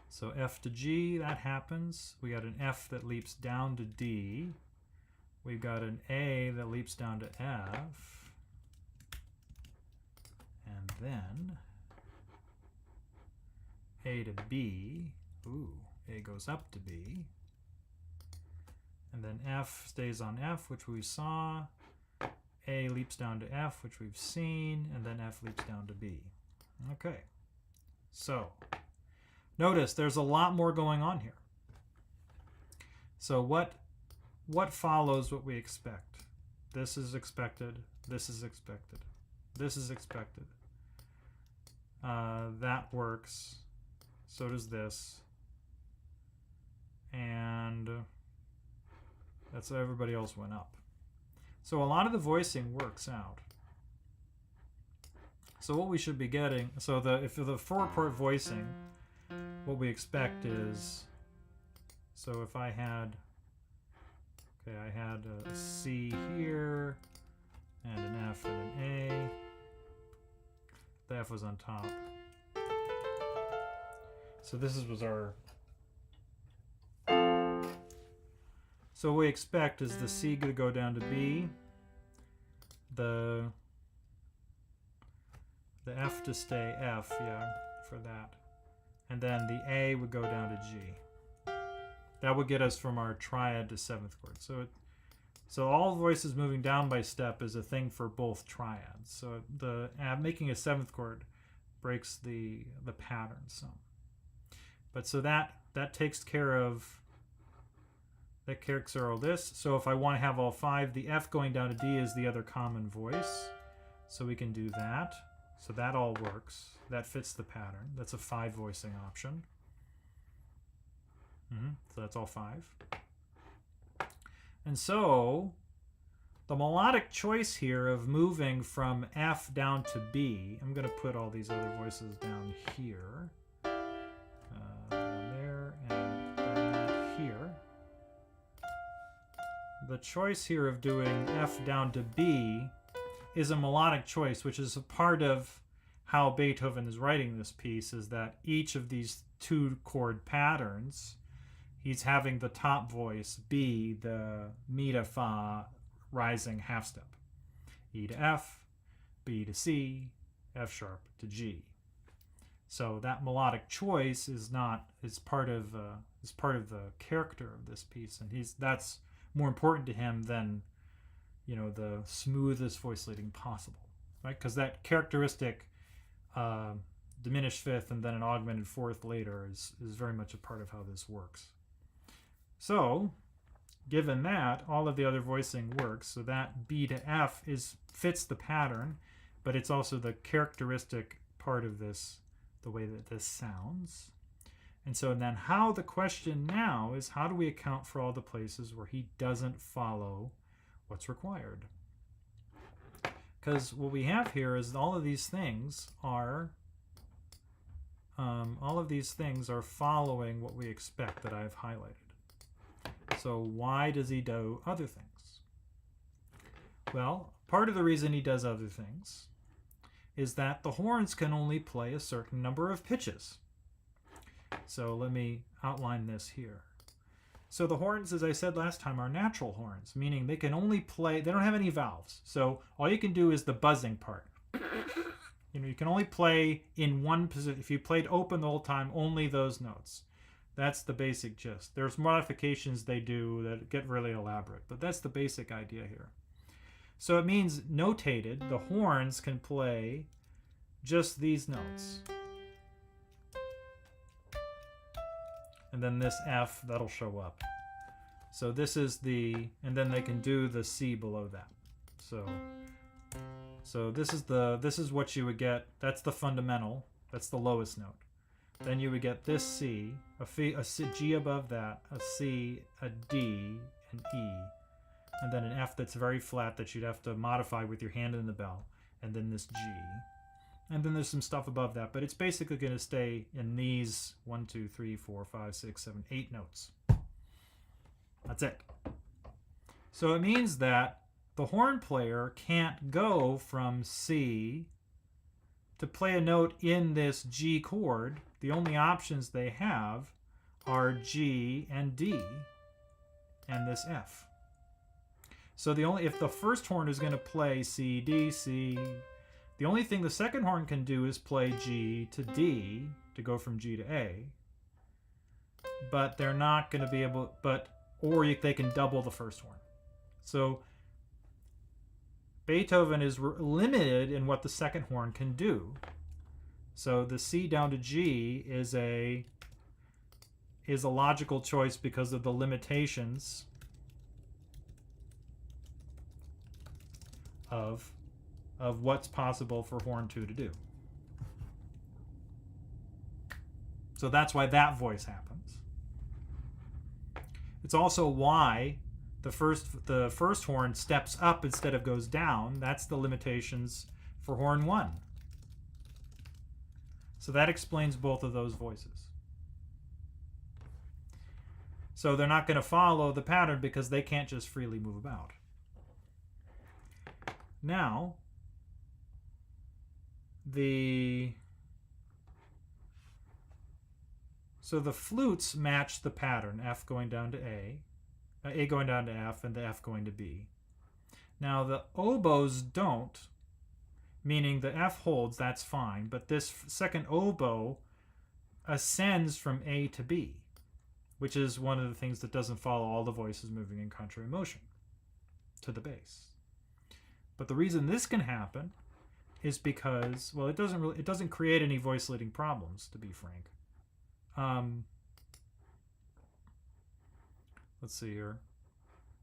Speaker 1: So F to G, that happens. We got an F that leaps down to D. We've got an A that leaps down to F. And then A to B. Ooh, A goes up to B. And then F stays on F, which we saw. A leaps down to F, which we've seen. And then F leaps down to B. Okay. So notice there's a lot more going on here. So what follows what we expect? This is expected. This is expected. This is expected. That works. So does this. And that's how everybody else went up. So a lot of the voicing works out. So what we should be getting, so if the 4-part voicing, what we expect is, so if I had, okay, I had a C here, and an F and an A. The F was on top. So this was our... So what we expect is the C to go down to B, the F to stay F, yeah, for that. And then the A would go down to G. That would get us from our triad to 7th chord. So all voices moving down by step is a thing for both triads. So making a 7th chord breaks the pattern some. But so that takes care of all this. So if I want to have all 5, the F going down to D is the other common voice. So we can do that. So that all works. That fits the pattern. That's a 5 voicing option. So that's all 5. And so the melodic choice here of moving from F down to B, I'm going to put all these other voices down here. Down there and that here. The choice here of doing F down to B is a melodic choice, which is a part of how Beethoven is writing this piece, is that each of these 2-chord patterns, he's having the top voice be the Mi to Fa rising half step. E to F, B to C, F sharp to G. So that melodic choice is part of the character of this piece, and that's more important to him than, the smoothest voice leading possible, right? Because that characteristic diminished 5th and then an augmented 4th later is very much a part of how this works. So given that, all of the other voicing works. So that B to F fits the pattern, but it's also the characteristic part of this, the way that this sounds. And so then the question now is, how do we account for all the places where he doesn't follow what's required? Because what we have here is all of these things are following what we expect that I've highlighted. So why does he do other things? Well, part of the reason he does other things is that the horns can only play a certain number of pitches. So let me outline this here. So the horns, as I said last time, are natural horns, meaning they can only play, they don't have any valves. So all you can do is the buzzing part. You can only play in one position. If you played open the whole time, only those notes. That's the basic gist. There's modifications they do that get really elaborate, but that's the basic idea here. So it means notated, the horns can play just these notes. And then this F, that'll show up. So this is the, and then they can do the C below that. So this is what you would get. That's the fundamental. That's the lowest note. Then you would get this C, a G above that, a C, a D, an E, and then an F that's very flat that you'd have to modify with your hand in the bell, and then this G. And then there's some stuff above that, but it's basically going to stay in these 1, 2, 3, 4, 5, 6, 7, 8 notes. That's it. So it means that the horn player can't go from C to play a note in this G chord. The only options they have are G and D and this F. So if the first horn is going to play C, D, C, the only thing the second horn can do is play G to D to go from G to A. But they're not going to be able, or they can double the first horn. So Beethoven is limited in what the second horn can do. So the C down to G is a logical choice because of the limitations of what's possible for horn 2 to do. So that's why that voice happens. It's also why the first horn steps up instead of goes down. That's the limitations for horn 1. So that explains both of those voices. So they're not going to follow the pattern because they can't just freely move about. Now, so the flutes match the pattern, F going down to A going down to F, and the F going to B. Now the oboes don't, meaning the F holds, that's fine, but this second oboe ascends from A to B, which is one of the things that doesn't follow all the voices moving in contrary motion to the bass. But the reason this can happen is because, well, it doesn't create any voice leading problems, to be frank. Let's see here.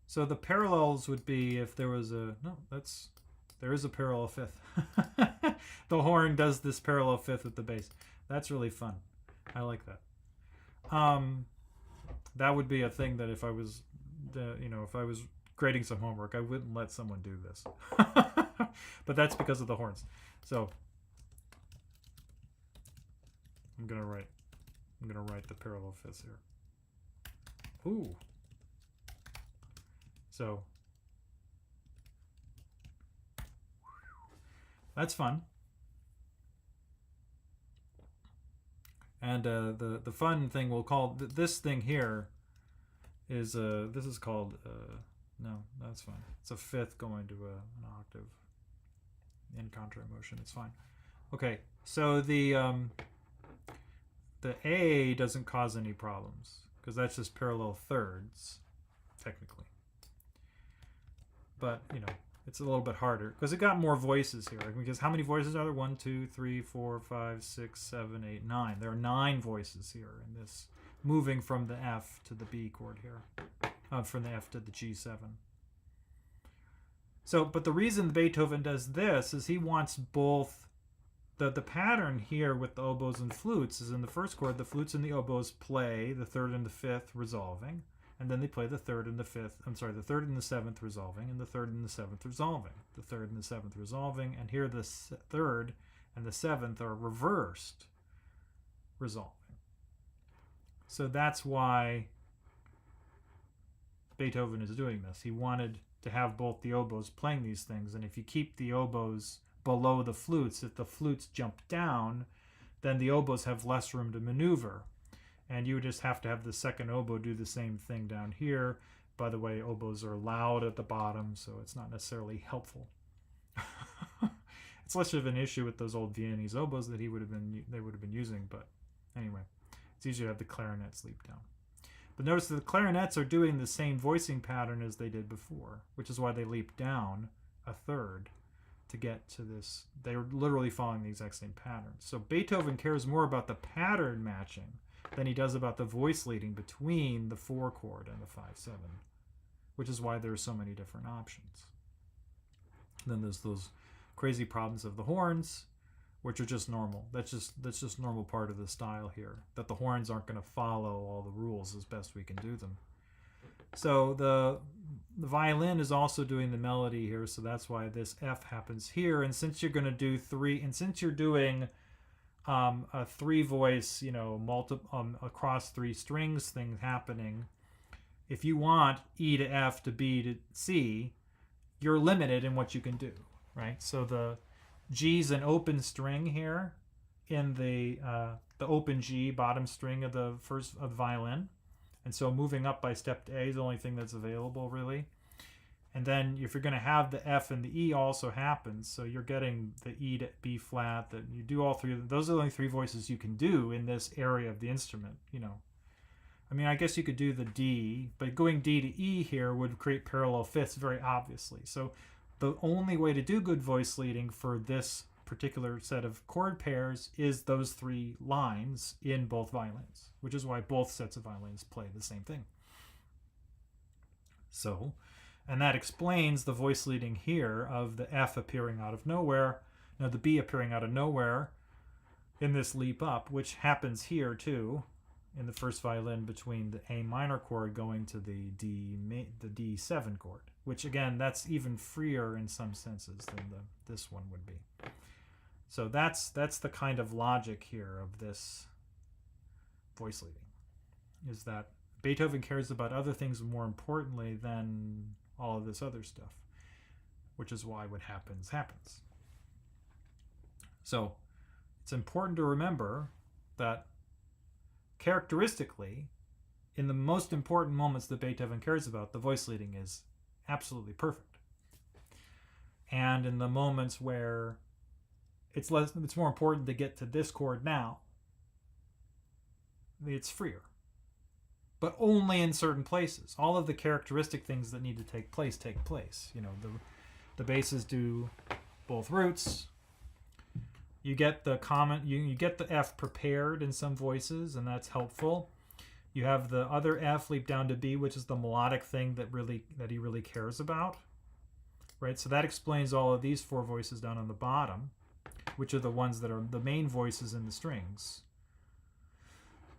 Speaker 1: So the parallels would be if there was there is a parallel fifth. The horn does this parallel fifth with the bass. That's really fun. I like that. That would be a thing that if I was, if I was grading some homework, I wouldn't let someone do this. But that's because of the horns. So I'm gonna write the parallel fifths here. Ooh. So that's fun. And the fun thing we'll call this thing here is this is called no, that's fine. It's a fifth going to an octave in contrary motion. It's fine. Okay, so the A doesn't cause any problems because that's just parallel thirds, technically. But it's a little bit harder because it got more voices here. Because how many voices are there? 1, 2, 3, 4, 5, 6, 7, 8, 9. There are 9 voices here in this, moving from the F to the B chord here, from the F to the G7. So, but the reason Beethoven does this is he wants both. The pattern here with the oboes and flutes is in the first chord, the flutes and the oboes play the third and the fifth resolving. And then they play the third and the fifth, the third and the seventh resolving, and the third and the seventh resolving, the third and the seventh resolving, and here the third and the seventh are reversed resolving. So that's why Beethoven is doing this. He wanted to have both the oboes playing these things, and if you keep the oboes below the flutes, if the flutes jump down, then the oboes have less room to maneuver. And you would just have to have the second oboe do the same thing down here. By the way, oboes are loud at the bottom, so it's not necessarily helpful. It's less of an issue with those old Viennese oboes that they would have been using, but anyway, it's easier to have the clarinets leap down. But notice that the clarinets are doing the same voicing pattern as they did before, which is why they leap down a third to get to this. They're literally following the exact same pattern. So Beethoven cares more about the pattern matching than he does about the voice leading between the 4 chord and the 5/7, which is why there are so many different options. Then there's those crazy problems of the horns, which are just normal. That's just normal part of the style here, that the horns aren't going to follow all the rules as best we can do them. So the violin is also doing the melody here, so that's why this F happens here. And since you're going to do 3, and since you're doing a 3 voice, across 3 strings thing happening, if you want E to F to B to C, you're limited in what you can do, right? So the G's an open string here in the open G bottom string of the violin, and so moving up by step to A is the only thing that's available really. And then if you're going to have the F and the E also happens, so you're getting the E to B flat. That you do all 3 of them. Those are the only 3 voices you can do in this area of the instrument. I mean, I guess you could do the D, but going D to E here would create parallel fifths very obviously. So the only way to do good voice leading for this particular set of chord pairs is those 3 lines in both violins, which is why both sets of violins play the same thing. So, and that explains the voice leading here of the F appearing out of nowhere, the B appearing out of nowhere in this leap up, which happens here too, in the first violin between the A minor chord going to the D7 chord, which again, that's even freer in some senses than this one would be. So that's the kind of logic here of this voice leading, is that Beethoven cares about other things more importantly than all of this other stuff, which is why what happens. So it's important to remember that characteristically, in the most important moments that Beethoven cares about, the voice leading is absolutely perfect. And in the moments where it's more important to get to this chord now, it's freer. But only in certain places. All of the characteristic things that need to take place take place. The basses do both roots. You get the you get the F prepared in some voices, and that's helpful. You have the other F leap down to B, which is the melodic thing that he really cares about, right? So that explains all of these 4 voices down on the bottom, which are the ones that are the main voices in the strings.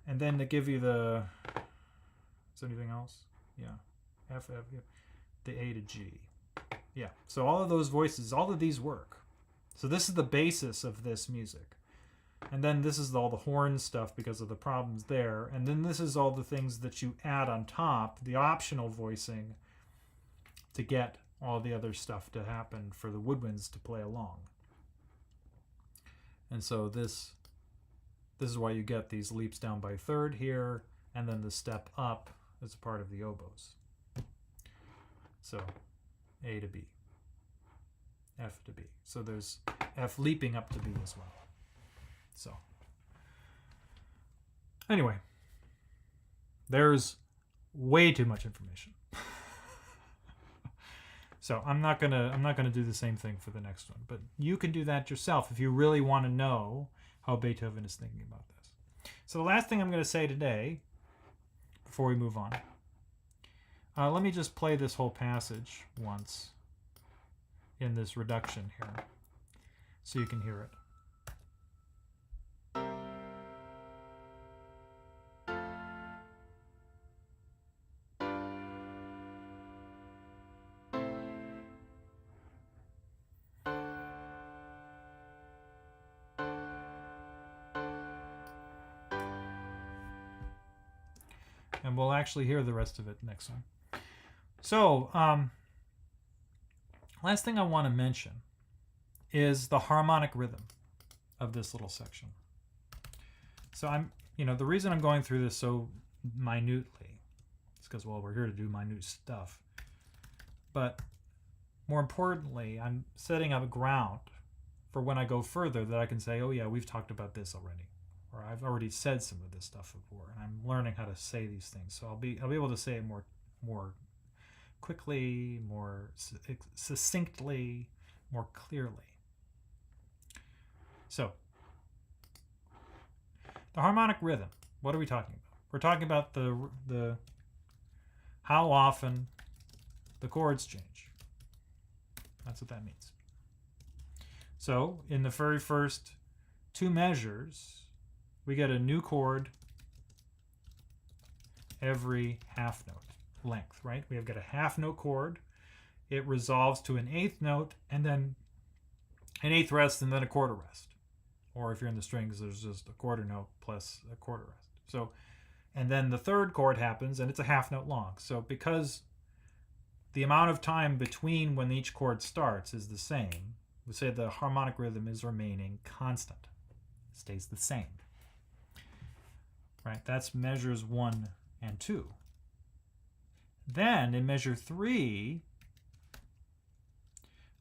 Speaker 1: And then to give you is there anything else? Yeah, F, the A to G. Yeah, so all of those voices, all of these work. So this is the basis of this music. And then this is all the horn stuff because of the problems there. And then this is all the things that you add on top, the optional voicing, to get all the other stuff to happen for the woodwinds to play along. And so this is why you get these leaps down by third here, and then the step up as a part of the oboes. So A to B. F to B. So there's F leaping up to B as well. So anyway, there's way too much information. So I'm not gonna do the same thing for the next one, but you can do that yourself if you really want to know how Beethoven is thinking about this. So the last thing I'm going to say today, before we move on, let me just play this whole passage once in this reduction here, so you can hear it. And we'll actually hear the rest of it next time. So, last thing I want to mention is the harmonic rhythm of this little section. So the reason I'm going through this so minutely is because, well, we're here to do minute stuff. But more importantly, I'm setting up a ground for when I go further that I can say, oh yeah, we've talked about this already. Or I've already said some of this stuff before, and I'm learning how to say these things. So I'll be able to say it more quickly, more succinctly, more clearly. So, the harmonic rhythm. What are we talking about? We're talking about the how often the chords change. That's what that means. So, in the very first two measures, we get a new chord every half note length, right? We have got a half note chord. It resolves to an eighth note, and then an eighth rest, and then a quarter rest. Or if you're in the strings, there's just a quarter note plus a quarter rest. So, and then the third chord happens, and it's a half note long. So because the amount of time between when each chord starts is the same, we say the harmonic rhythm is remaining constant. It stays the same. Right? That's measures 1 and 2. Then in measure 3,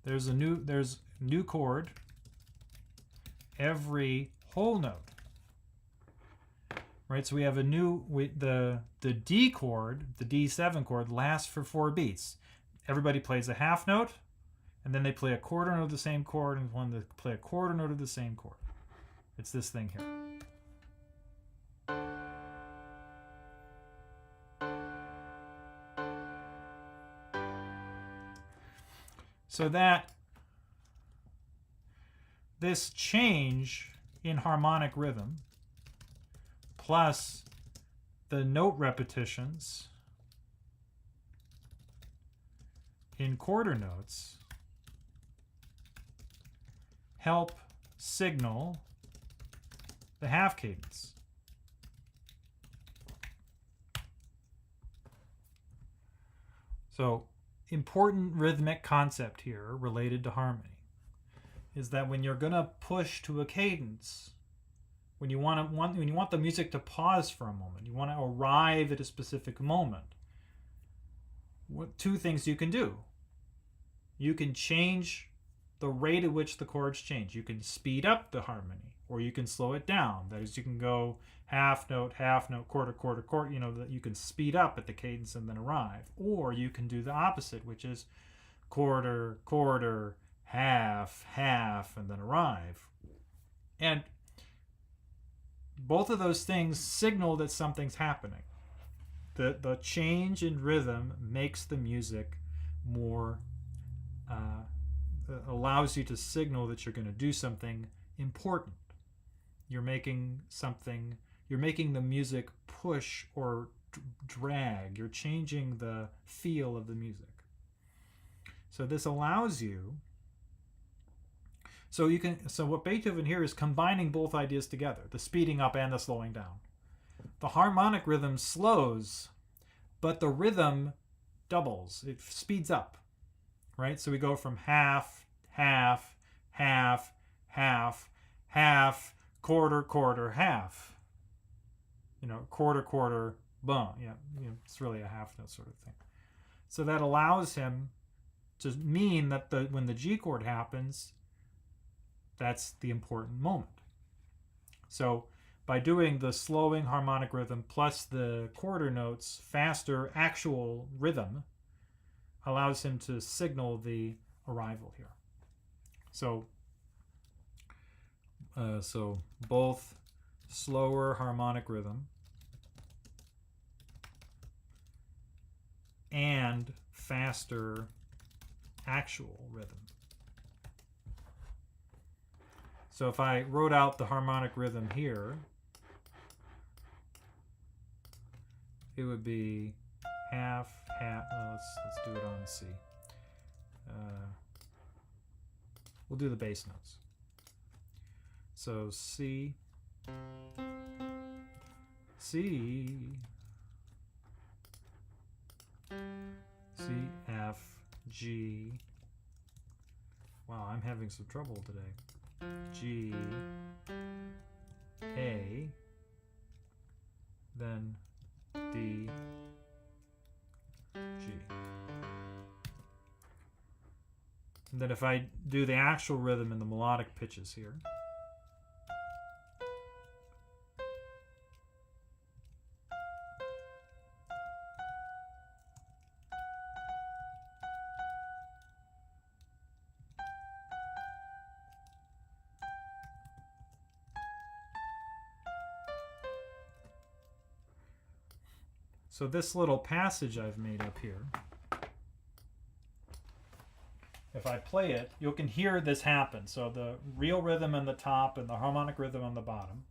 Speaker 1: there's a new chord every whole note. Right? So we have the D chord, the D7 chord lasts for 4 beats. Everybody plays a half note, and then they play a quarter note of the same chord, and one they play a quarter note of the same chord. It's this thing here. So that this change in harmonic rhythm plus the note repetitions in quarter notes help signal the half cadence. So, important rhythmic concept here related to harmony is that when you're going to push to a cadence, when you want the music to pause for a moment, you want to arrive at a specific moment, two things you can do. You can change the rate at which the chords change. You can speed up the harmony, or you can slow it down. That is, you can go half note, quarter, quarter, quarter. You know, that you can speed up at the cadence and then arrive. Or you can do the opposite, which is quarter, quarter, half, half, and then arrive. And both of those things signal that something's happening. The change in rhythm makes the music more, allows you to signal that you're going to do something important. You're making the music push or drag. You're changing the feel of the music. So this allows you, so what Beethoven here is combining both ideas together, the speeding up and the slowing down. The harmonic rhythm slows, but the rhythm doubles. It speeds up, right? So we go from half, half, half, half, half, quarter, quarter, half. You know, quarter, quarter, boom. Yeah, it's really a half note sort of thing. So that allows him to mean that when the G chord happens, that's the important moment. So by doing the slowing harmonic rhythm plus the quarter notes, faster actual rhythm allows him to signal the arrival here. So both slower harmonic rhythm and faster actual rhythm. So if I wrote out the harmonic rhythm here, it would be half, half. Let's do it on C. We'll do the bass notes. So C, C, C, F, G. Wow, I'm having some trouble today. G, A, then D, G. And then if I do the actual rhythm in the melodic pitches here, So this little passage I've made up here, if I play it, you can hear this happen. So the real rhythm on the top and the harmonic rhythm on the bottom.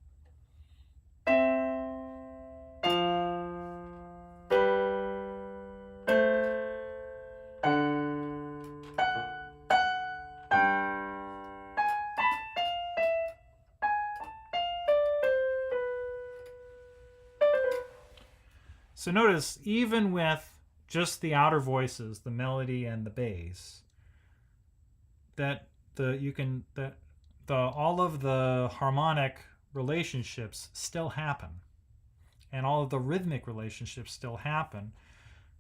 Speaker 1: So notice, even with just the outer voices, the melody and the bass, that all of the harmonic relationships still happen, and all of the rhythmic relationships still happen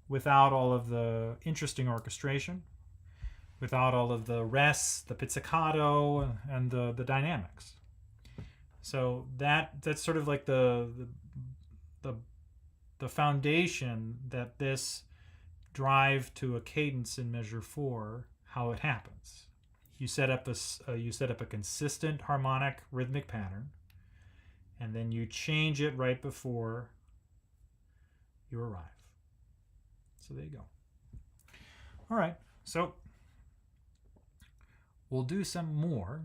Speaker 1: without all of the interesting orchestration, without all of the rests, the pizzicato, and the dynamics. So that's sort of like the foundation that this drive to a cadence in measure 4, how it happens. You set up a consistent harmonic rhythmic pattern, and then you change it right before you arrive. So there you go. All right, so we'll do some more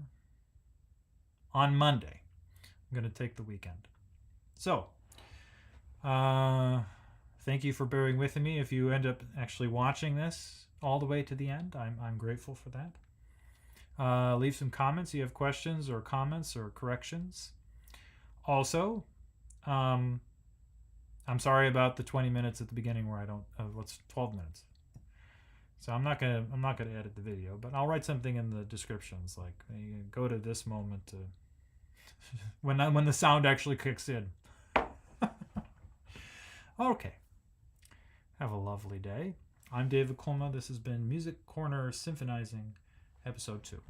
Speaker 1: on Monday. I'm going to take the weekend. So thank you for bearing with me. If you end up actually watching this all the way to the end, I'm grateful for that. Leave some comments. You have questions or comments or corrections. Also, I'm sorry about the 20 minutes at the beginning where I don't. What's 12 minutes? So I'm not gonna edit the video, but I'll write something in the descriptions like go to this moment to when the sound actually kicks in. Okay. Have a lovely day. I'm David Kulma. This has been Music Corner Symphonizing, Episode 2.